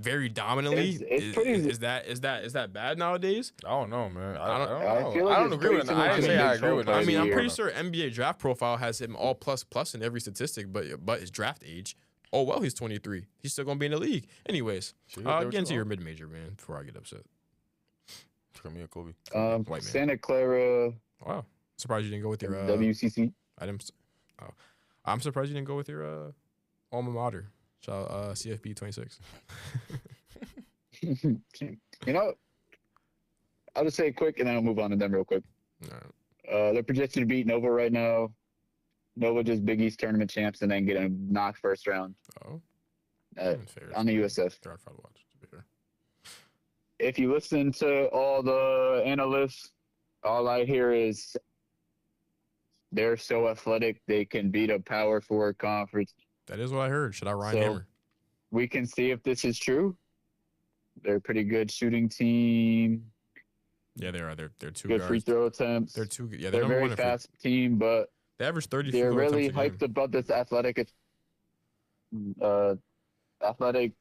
very dominantly? It's pretty. Is that bad nowadays? I don't know, man. I don't- I feel like don't it's agree with pretty that. I didn't say similar I to agree with that. I mean, I'm year. pretty sure NBA draft profile has him all plus in every statistic, but his draft age. Oh well, he's 23. He's still gonna be in the league. Anyways, Shit, they were get into too your long. mid-major, man, before I get upset. For me and Kobe. White man. Santa Clara Wow, surprised you didn't go with your WCC. items. Oh, I'm surprised you didn't go with your alma mater. Shout out CFB 26. You know, I'll just say it quick, and then I'll move on to them real quick. All right. They're projected to beat Nova right now. Nova just Big East tournament champs, and then get a knock first round Oh, uh, fair. on the USF. They're hard to watch, to be fair. If you listen to all the analysts, all I hear is they're so athletic they can beat a Power 4 conference. That is what I heard. Should I Ryan So- Hammer? We can see if this is true. They're a pretty good shooting team. Yeah, they are. They're two Good guards. free throw attempts. They're two. Yeah, They're they're number a one very in free. fast team, but They average 30 free they're throw really attempts a game. hyped about this athletic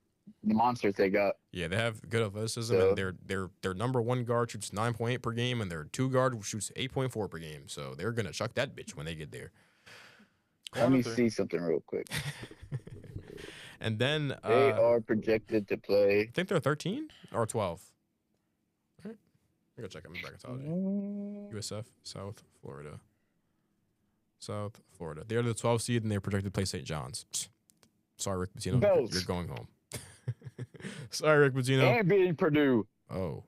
monsters they got. Yeah, they have good athleticism, So- and their number one guard shoots 9.8 per game, and their two guard shoots 8.4 per game. So they're gonna chuck that bitch when they get there. Let me Honestly. see something real quick. And then They I are projected to play. think they're 13 or 12. All right, I gotta check. I'm in bracketology. USF, South Florida. South Florida. They're the 12 seed, and they're projected to play St. John's. Psst. Sorry, Rick Pitino. Bells. You're going home. Sorry, Rick Pitino. And beating Purdue. Oh,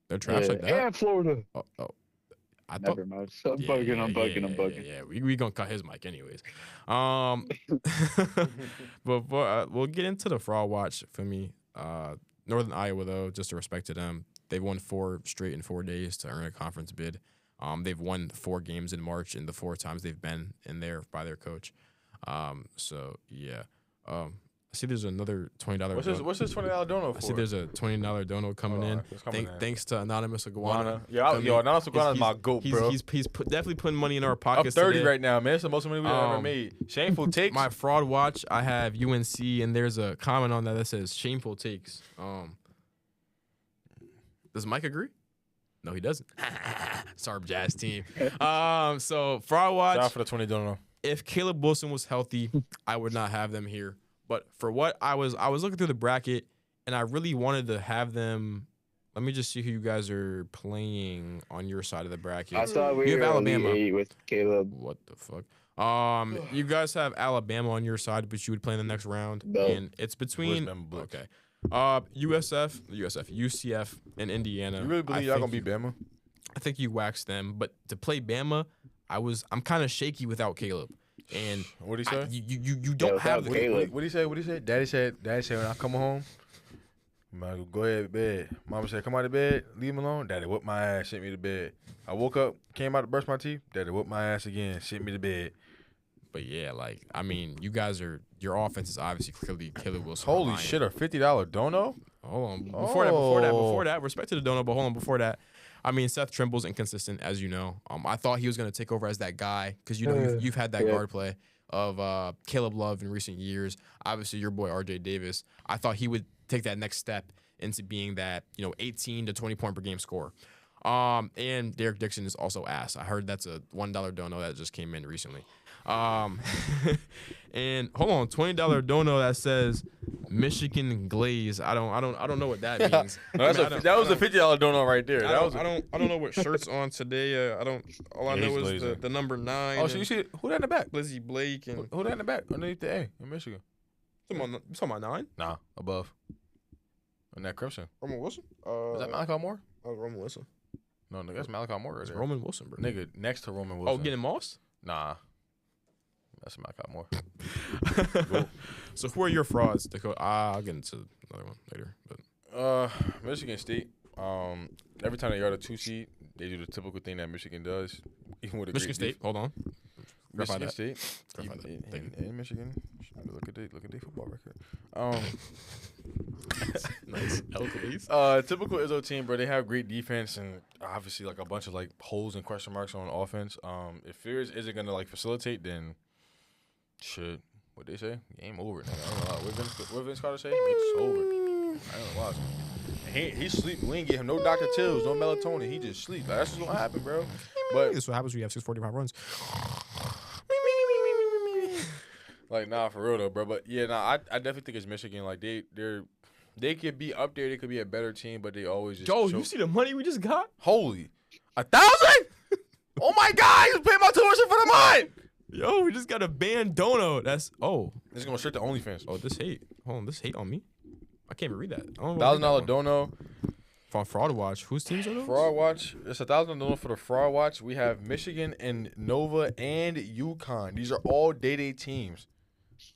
they're trash like that. And Florida. Oh, I thought. Never mind. I'm bugging. Yeah, we gonna cut his mic anyways. But we'll get into the fraud watch for me. Northern Iowa though, just a respect to them, they've won 4 straight in 4 days to earn a conference bid. They've won 4 games in March in the 4 times they've been in there by their coach. So yeah. I see there's another $20. What's this $20 dono for? I see there's a $20 dono coming in. It's coming in. Thanks to Anonymous Iguana. Anonymous Iguana is my goat, bro. He's definitely putting money in our Up pockets 30 today. right now, man. It's the most money we've ever made. Shameful takes. My fraud watch, I have UNC, and there's a comment on that says shameful takes. Does Mike agree? No, he doesn't. Sorry, Jazz team. So fraud watch. Shout out for the 20 dono. If Caleb Wilson was healthy, I would not have them here. But for what I was looking through the bracket, and I really wanted to have them. Let me just see who you guys are playing on your side of the bracket. I thought we You were have Alabama. Elite 8 with Caleb. What the fuck? You guys have Alabama on your side, but you would play in the next round, No. and it's between Blitz. okay, UCF, and Indiana. You really believe y'all gonna beat Bama? I think you waxed them, but to play Bama, I'm kind of shaky without Caleb. And What'd he say? You don't have without Caleb. What'd he say? Daddy said when I come home, I'm go ahead to bed. Mama said, come out of bed, leave him alone. Daddy whipped my ass, sent me to bed. I woke up, came out to brush my teeth. Daddy whipped my ass again, sent me to bed. But yeah, like, I mean, you guys your offense is obviously clearly Caleb Wilson. Holy shit, a $50 dono? Hold on. Before that, respect to the dono, but hold on, before that, I mean, Seth Trimble's inconsistent, as you know. I thought he was going to take over as that guy because, you know, you've had that guard play of Caleb Love in recent years. Obviously, your boy, R.J. Davis. I thought he would take that next step into being that, 18 to 20 point per game scorer. And Derek Dixon is also ass. I heard that's a $1 dono that just came in recently. And hold on, $20 dono that says Michigan Glaze. I don't know what that means. That was a $50 dono right there. I don't know what shirt's on today. All I know is the number 9. Oh, so you see who that in the back? Lizzie Blake and Who that in the back? Underneath the A in Michigan. you talking about 9? Nah, above. On that crimson. Roman Wilson? Is that Malachi Moore? Roman Wilson. No, nigga, that's Malachi Moore right It's there. Roman Wilson, bro. Nigga, next to Roman Wilson. Oh, getting Moss? Nah. That's Malachi Moore. So who are your frauds, Dakota? I'll get into another one later. But Michigan State. Every time they got a 2 seed, they do the typical thing that Michigan does. Even with a Michigan great State, hold on. Michigan State. Verify that. Thank In Michigan. Look at their football record. Nice. Eloquence. Typical Izzo team, bro. They have great defense and obviously like a bunch of like holes and question marks on offense. If Fears isn't gonna like facilitate, then shit. What they say? Game over. Nigga. I don't know. What Vince Carter say? It's over. I don't know why. He sleep. We ain't get him no Dr. Tills, no melatonin. He just sleep. Like, that's what's gonna happen, bro. But This is what happens when you have 645 runs. like, nah, for real though, bro. But yeah, nah, I definitely think it's Michigan. Like they could be up there. They could be a better team, but they always just. Yo, choke. you see the money we just got? Holy, 1,000! Oh my God, you paid my tuition for the month. Yo, we just got a band dono. That's This is going straight to OnlyFans. Oh, this hate. Hold on, this hate on me. I can't even read that. $1,000 dono. For Fraud Watch. Whose teams are those? Fraud Watch. It's $1,000 dono for the Fraud Watch. We have Michigan and Nova and UConn. These are all day teams.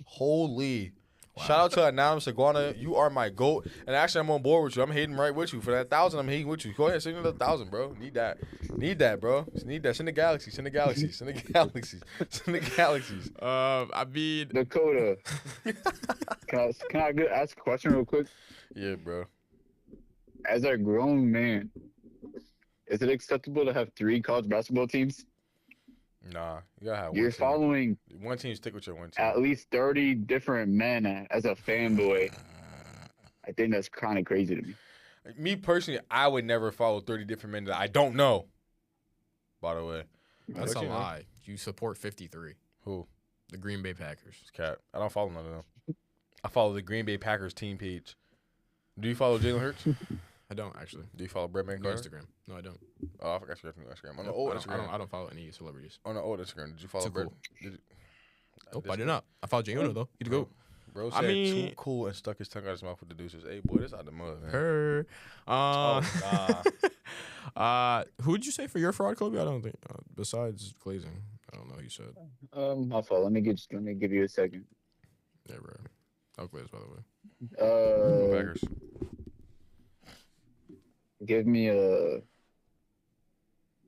Holy. Wow. Shout out to Anonymous Iguana. You are my GOAT. And actually, I'm on board with you. I'm hating right with you. For that 1,000, I'm hating with you. Go ahead, send another 1,000, bro. Need that, bro. Need that. Send the galaxies. Send the galaxies. Send the galaxies. Send the galaxies. I mean, Dakota. can I ask a question real quick? Yeah, bro. As a grown man, is it acceptable to have 3 college basketball teams? Nah, you gotta have You're one team. following One team, stick with your one team. at least 30 different men as a fanboy. I think that's kind of crazy to me. Me personally, I would never follow 30 different men that I don't know. By the way. that's a What you know? lie. You support 53. Who? The Green Bay Packers. It's Cap. I don't follow none of them. I follow the Green Bay Packers team page. Do you follow Jalen Hurts? I don't actually. Do you follow Brett No McNair? Instagram. No, I don't. Oh, I forgot you got new Instagram. On the Nope, old I don't- Instagram. I don't follow any celebrities. On the old Instagram, did you follow Too Brett? cool. Did you, Nope, I did not. I follow Jay Uno though. You to go. Bro I said mean- too cool and stuck his tongue out his mouth with the deuces. Hey, boy, this out the mud, man. Her. Oh, Who did you say for your fraud, Kobe? I don't think. Besides glazing, I don't know. Who you said. My fault. Let me give you a second. Yeah, bro. I'll glaze by the way. Packers. Give me a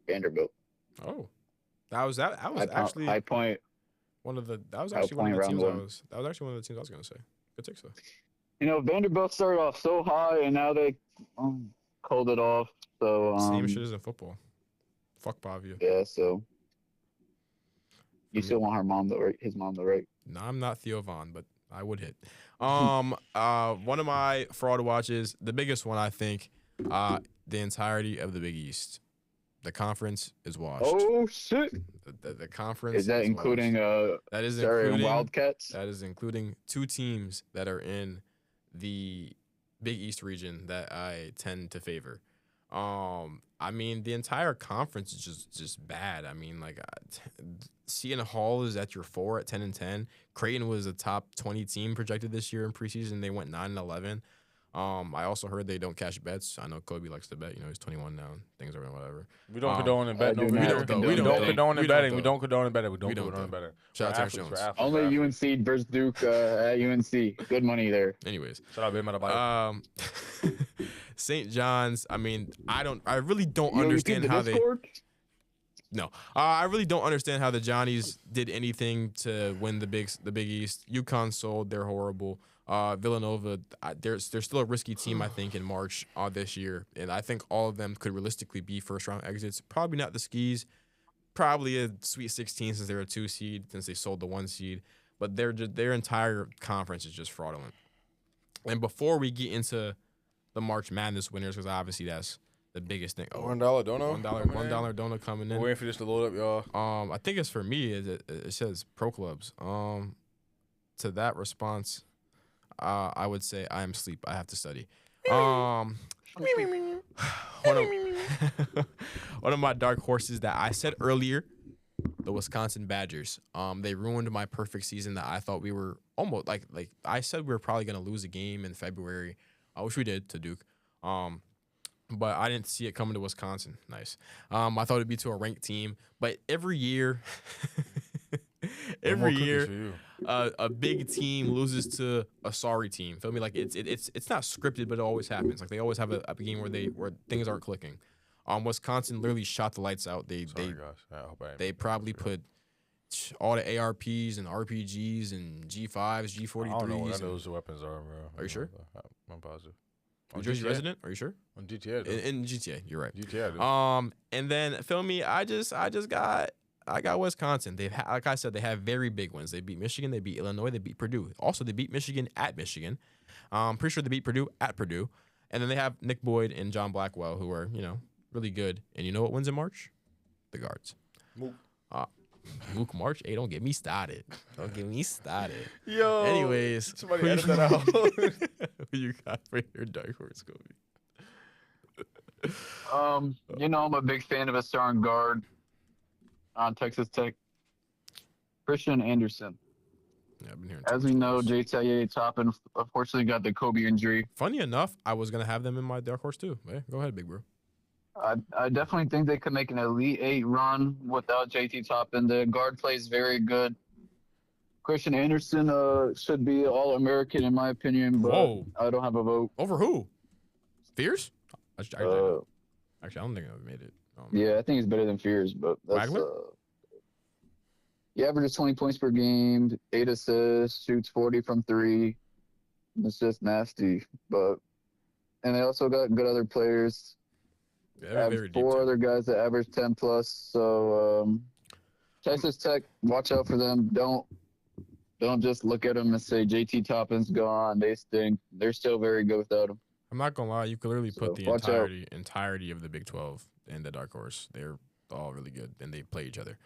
Vanderbilt. Oh, that was actually High Point. one of the. That was High actually one of Point the teams round I one. was. That was actually one of the teams I was gonna say. Good take, so. Vanderbilt started off so high, and now they called it off. So Same shit as in football. Fuck Pavia. yeah. So you still want his mom though, right? No, I'm not Theo Vaughn, but I would hit. One of my fraud watches, the biggest one, I think, the entirety of the Big East. The conference is washed. Oh shit! The conference Is that including washed. That is including Wildcats? That is including 2 teams that are in the Big East region that I tend to favor. I mean, the entire conference is just bad. I mean, like, Seton Hall is at your 4 at 10-10. Creighton was a top 20 team projected this year in preseason. They went 9-11. I also heard they don't cash bets. I know Kobe likes to bet. He's 21 now. Things are whatever. We don't condone in betting. We don't condone in betting. We don't condone in betting. We don't condone in betting. Shout out to Terrence Jones. Only UNC versus Duke at UNC. Good money there. Anyways, shout out Big Mata. St. John's. I mean, I really don't understand how they. No, I really don't understand how the Johnnies did anything to win the Big East. UConn sold. They're horrible. Villanova, they're still a risky team, I think, in March this year, and I think all of them could realistically be first-round exits. Probably not the Skis, probably a Sweet 16 since they're a 2 seed, since they sold the 1 seed, but their entire conference is just fraudulent. And before we get into the March Madness winners, because obviously that's the biggest thing. $1 dono. $1 dono coming in. We're waiting for this to load up, y'all. I think it's for me. It says pro clubs. To that response. I would say I am asleep. I have to study. One of my dark horses that I said earlier, the Wisconsin Badgers. They ruined my perfect season that I thought we were almost like I said we were probably gonna lose a game in February, which we did to Duke. But I didn't see it coming to Wisconsin. Nice. I thought it'd be to a ranked team, but every year. Every year, a big team loses to a sorry team. Feel me? Like it's not scripted, but it always happens. Like they always have a game where things aren't clicking. Wisconsin literally shot the lights out. They probably put all the ARPs and RPGs and G5s, G43s. I don't know what those weapons are, bro. Are you sure? I'm positive. New Jersey resident? Are you sure? On GTA. In GTA, you're right. GTA. Dude. And then feel me? I got Wisconsin. Like I said, they have very big wins. They beat Michigan. They beat Illinois. They beat Purdue. Also, they beat Michigan at Michigan. Pretty sure they beat Purdue at Purdue. And then they have Nick Boyd and John Blackwell, who are really good. And you know what wins in March? The guards. Luke March. Hey, don't get me started. Don't get me started. Yo. Anyways, somebody edit that out. Who you got for your dark horse, Kobe? I'm a big fan of a starting guard on Texas Tech, Christian Anderson. Yeah, I've been hearing. As we know, J.T. Toppin unfortunately got the Kobe injury. Funny enough, I was gonna have them in my dark horse too. Hey, go ahead, big bro. I definitely think they could make an Elite 8 run without J.T. Toppin. The guard play is very good. Christian Anderson should be All-American in my opinion, but I don't have a vote. Over who? Fears? Actually, I don't think I've made it. Yeah, I think he's better than Fears, but that's he averages 20 points per game, 8 assists, shoots 40 from 3. It's just nasty, and they also got good other players. Yeah, have 4 other guys that average 10 plus. So Texas Tech, watch out for them. Don't just look at them and say JT Toppin's gone. They stink. They're still very good without him. I'm not gonna lie, you could literally put the entirety of the Big 12 in the dark horse. They're all really good and they play each other.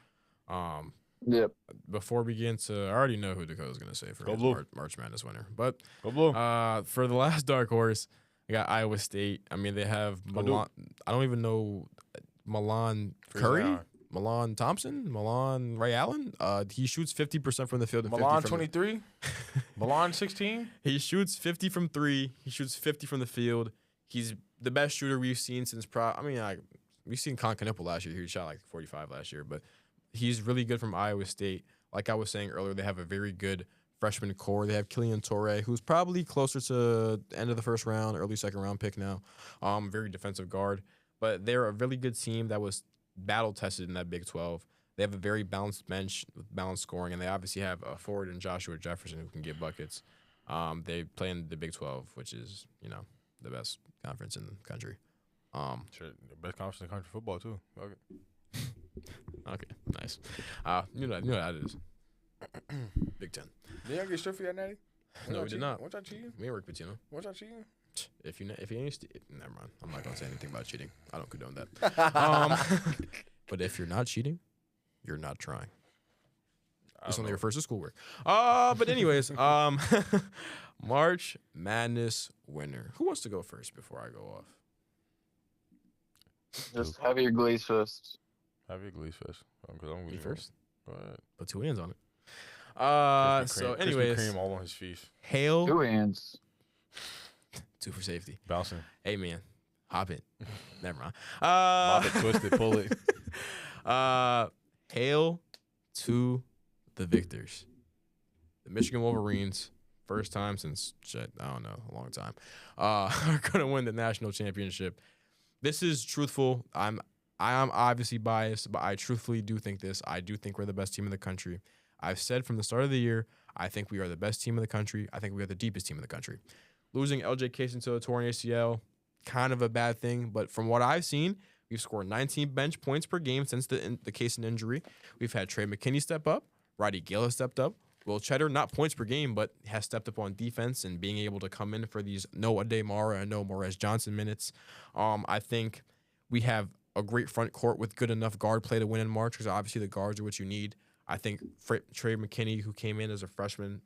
Yep. Before we get into, I already know who Dakota's gonna say for his March Madness winner, but Go Blue. For the last dark horse, I got Iowa State. I mean, they have Milan. I don't even know Milan Curry, Milan Thompson, Milan Ray Allen. He shoots 50% from the field. And Milan 23, Milan 16. He shoots 50 from 3. He shoots 50 from the field. He's the best shooter we've seen since we've seen Con Knipple last year. He shot like 45 last year, but he's really good from Iowa State. Like I was saying earlier, they have a very good freshman core. They have Killian Torre, who's probably closer to end of the first round, early second round pick now. Very defensive guard. But they're a really good team that was battle tested in that Big 12. They have a very balanced bench with balanced scoring, and they obviously have a forward in Joshua Jefferson who can get buckets. They play in the Big 12, which is the best conference in the country. Shit, the best conference in country football too. Okay. Okay, nice. You know that is Big 10. Did y'all get stripped for that, Natty? No, we did not. What y'all cheating? We work with What y'all cheating? If you ain't never mind. I'm not gonna say anything about cheating. I don't condone that. But if you're not cheating, you're not trying. It's only your first of schoolwork. But anyways, March Madness winner. Who wants to go first before I go off? Just have your glaze first. Have your glaze first. I'm Me first. Go ahead. Put two hands on it. Krispy So anyways, Kreme all on his feet. hail 2 hands. 2 for safety. Bouncing. Hey man, hop in. Never mind. Mop it, twist it, pull it. Hail to the victors. The Michigan Wolverines, first time since I don't know, a long time, are gonna win the national championship. This is truthful. I am obviously biased, but I truthfully do think this. I do think we're the best team in the country. I've said from the start of the year, I think we are the best team in the country. I think we are the deepest team in the country. Losing LJ Casey to a torn ACL, kind of a bad thing, but from what I've seen, we've scored 19 bench points per game since the Casey injury. We've had Trey McKinney step up. Roddy Gale has stepped up. Will Cheddar, not points per game, but has stepped up on defense and being able to come in for these no Ademara and no Morez Johnson minutes. I think we have a great front court with good enough guard play to win in March, because obviously the guards are what you need. I think Trey McKinney, who came in as a freshman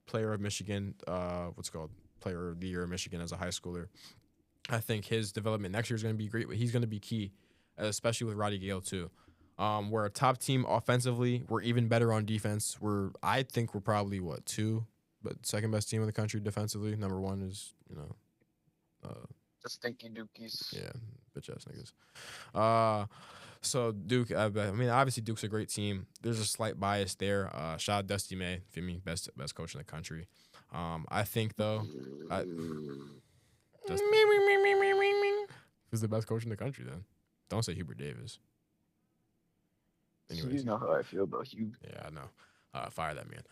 player of Michigan, player of the year of Michigan as a high schooler, I think his development next year is going to be great. But he's going to be key, especially with Roddy Gale too. We're a top team offensively. We're even better on defense. I think we're probably second best team in the country defensively. Number one is The stinky dookies. yeah, bitch ass niggas. So Duke, I mean, obviously Duke's a great team. There's a slight bias there. Shout out Dusty May, feel me, best coach in the country. I think though, who's the best coach in the country then? Don't say Hubert Davis. Anyways. You know how I feel about you. Yeah, I know. Fire that man.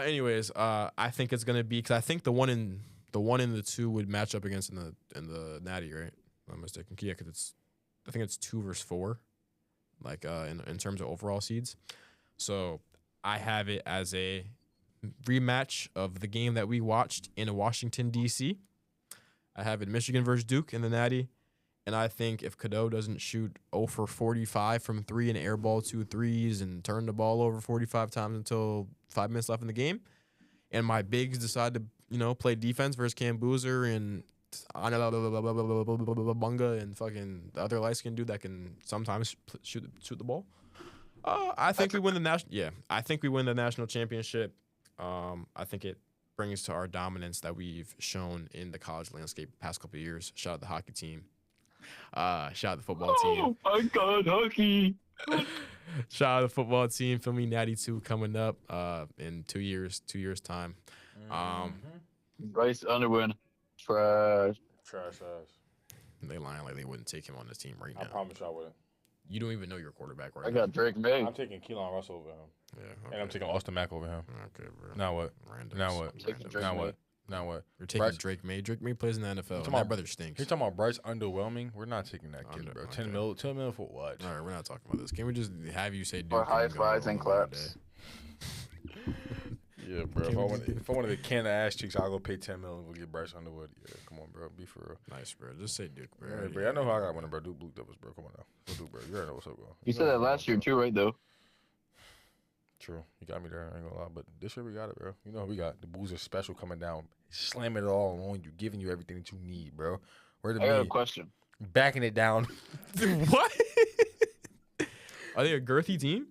Anyways, I think it's gonna be, because I think the one and the 2 would match up against in the Natty, right? If I'm not mistaken. Yeah, because I think it's 2 versus 4, like in terms of overall seeds. So I have it as a rematch of the game that we watched in Washington D.C. I have it Michigan versus Duke in the Natty. And I think if Cadeau doesn't shoot 0 for 45 from 3 and airball 2 threes and turn the ball over 45 times until 5 minutes left in the game, and my bigs decide to, play defense versus Cam Boozer and Bunga and fucking the other light-skinned dude that can sometimes shoot the ball, I think we win the national. Yeah, I think we win the national championship. I think it brings to our dominance that we've shown in the college landscape the past couple of years. Shout out the hockey team. Shout out the football team. Oh my God, hockey! Shout out the football team. Feel me, Natty 2 coming up in 2 years time. Bryce Underwood, trash. Trash ass. They lying like they wouldn't take him on this team right now. I promise y'all wouldn't. You don't even know your quarterback right I now. got Drake May. I'm taking Keelan Russell over him. Yeah, And I'm okay. taking Austin Mack over him. Okay, bro. Now what? Randoms. Now what? Taking Drake Now May. what? Now what? You're taking Bryce- Drake May. Drake May plays in the NFL. talking And about- that brother stinks. You're talking about Bryce underwhelming? We're not taking that kid, bro. 10 mil for what? All right, we're not talking about this. Can we just have you say Duke? Or high and go fives on and another claps. day? Yeah, bro. Can we If I wanted a can of ass cheeks, I'll go pay 10 mil and we'll get Bryce Underwood. Yeah, come on, bro. Be for real. Nice, bro. Just say Duke, bro. Yeah, bro. I know how I got winning, bro. Duke Blue Devils, bro. Come on now. Go Duke, bro. You already know what's up, bro. You said that last year too, right? Though. True. You got me there. I ain't gonna lie. But this year we got it, bro. You know what we got. The Boozer special coming down. Slamming it all on you. Giving you everything that you need, bro. Where the I got a me? question. Backing it down. What? Are they a girthy team?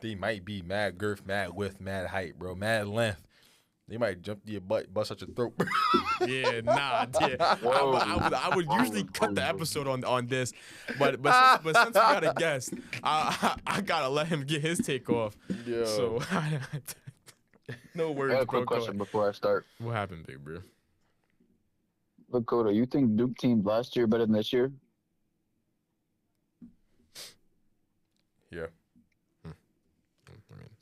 They might be mad girth, mad width, mad height, bro. Mad length. They might jump to your butt, bust out your throat. Yeah, nah. Yeah. I would usually cut the episode on this, but since we got a guest, I gotta let him get his take off. Yo. So no I worries, got a bro. quick Go question ahead. before I start. What happened, big bro? Look, Coda, you think Duke team last year better than this year? Yeah. I mean,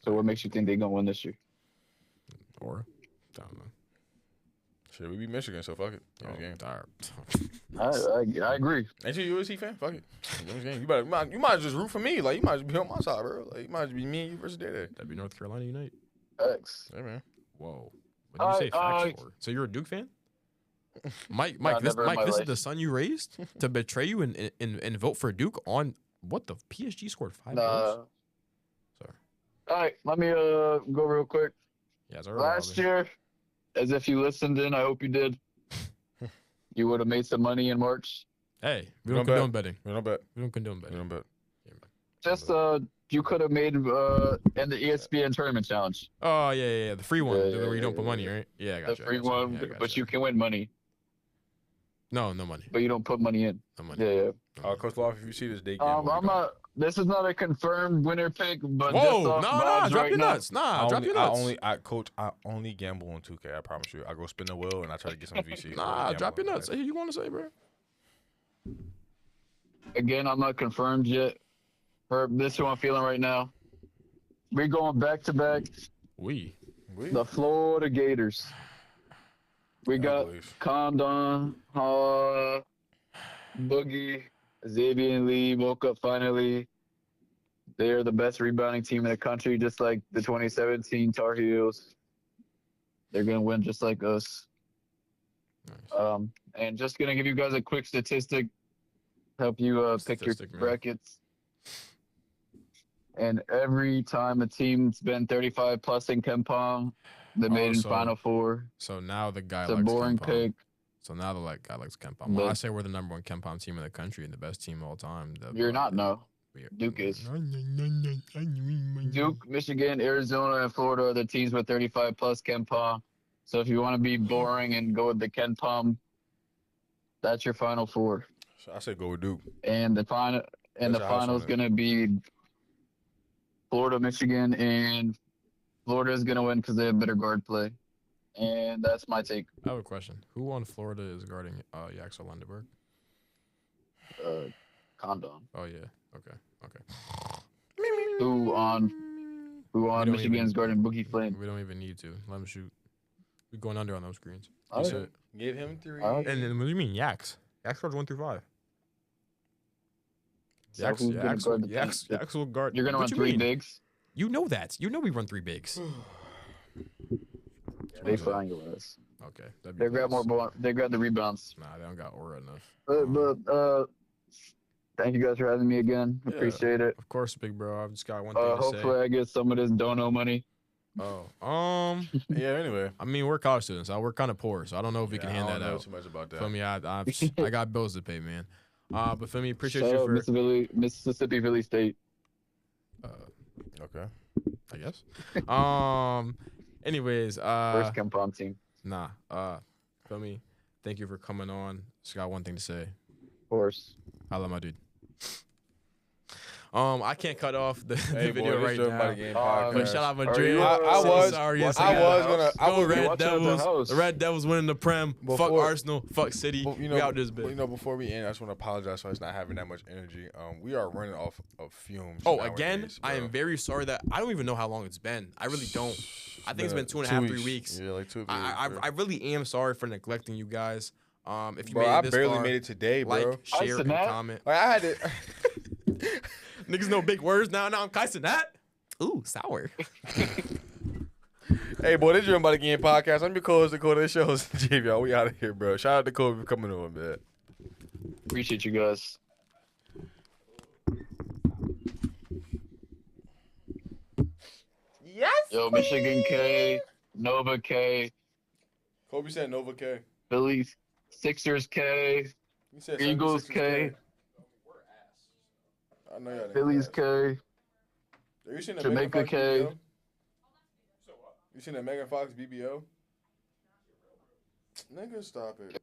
So what makes you think they're gonna win this year? or I don't know. Shit, we beat Michigan, so fuck it. Give us a game. Darn. I agree. Ain't you a USC fan? Fuck it. Give us a game. You might just root for me. Like, you might just be on my side, bro. Like, you might just be me and you versus Day. That'd be North Carolina Unite. X. Yeah, man. Whoa. What did you say facts for? So you're a Duke fan? Mike, this is the son you raised to betray you and vote for Duke on what the PSG scored 5 goals? Sorry. All right, let me go real quick. Yeah, Last year, as if you listened in, I hope you did. You would have made some money in March. Hey, we don't condone betting. We don't bet. We don't condone betting. We don't bet. Just you could have made in the ESPN tournament challenge. Oh yeah. The free one, Yeah, where you don't put money, right? Yeah, I got The you. free one, but you can win money, No money. but you don't put money in. No money. Yeah. Coach Love, if you see this date, I'm not. This is not a confirmed winner pick, but Whoa, just off drop right your now. nuts. Drop your nuts. I only gamble on 2K. I promise you. I go spin the wheel and I try to get some VC. Drop your nuts. Hey, you want to say, bro? Again, I'm not confirmed yet. This is what I'm feeling right now. We're going back to back. The Florida Gators. We got Condon, Boogie, Xavier Lee woke up finally. They are the best rebounding team in the country, just like the 2017 Tar Heels. They're going to win just like us. Nice. And just going to give you guys a quick statistic, help you pick your brackets. And every time a team's been 35 plus in KenPom, they made in Final Four. So now the guy it's likes a boring KenPom. pick. So now the guy likes KenPom. Well, I say we're the number 1 KenPom team in the country and the best team of all time. You're not, no. Duke is. Duke, Michigan, Arizona, and Florida are the teams with 35 plus KenPom. So if you want to be boring and go with the KenPom, that's your Final Four. So I say go with Duke. And the final is going to be Florida, Michigan, and Florida is going to win because they have better guard play. And that's my take. I have a question. Who on Florida is guarding Yaxel Lindenberg? Condon. Oh yeah. Okay. Who on Michigan's guarding Boogie Flame? We don't even need to. Let him shoot. We're going under on those screens. Okay. Give him 3. And then what do you mean, Yax? Yax guards 1 through 5. Yax will guard. You're gonna run 3 bigs. You know that. You know we run 3 bigs. They flying with us. Okay. They grab more. They grab the rebounds. Nah, they don't got aura enough. But thank you guys for having me again. Appreciate it. Of course, big bro. I've just got one thing to say. Hopefully I get some of this dono money. Oh. Yeah. Anyway. I mean, we're college students. We're kind of poor, so I don't know if we can hand that out. I don't know too much about that. For me, I got bills to pay, man. But for me, appreciate Shout you out for Mississippi Valley State. Okay. I guess. Anyways, First KenPom team. Nah. Feel me? Thank you for coming on. Just got one thing to say. Of course. Holla, my dude. I can't cut off the video right now. But shout out Madrid. I was Go Red watching Devils. The Red Devils winning the Prem. Fuck Arsenal. Fuck City. We out this bit. Before we end, I just want to apologize for us not having that much energy. We are running off of fumes. Again, I am very sorry that I don't even know how long it's been. I really don't. I think it's been 2.5, 3 weeks. Yeah, like 2 weeks. I really am sorry for neglecting you guys. If you bro, made it I this barely far, made it today, bro. like, share, and comment. Like, I had it. Niggas know big words now. Now I'm cussing that. Ooh, sour. Hey, boy, this is your About the Game podcast. I'm your co-host of the shows. JV, we out of here, bro. Shout out to Kobe for coming on, man. Appreciate you guys. Yes. Yo, Michigan K, Nova K, Kobe said Nova K. Phillies, Sixers K, Eagles K. I know y'all Phillies K. You seen the Jamaica Megan Fox K. BBO? You seen the Megan Fox BBO? Nigga, stop it.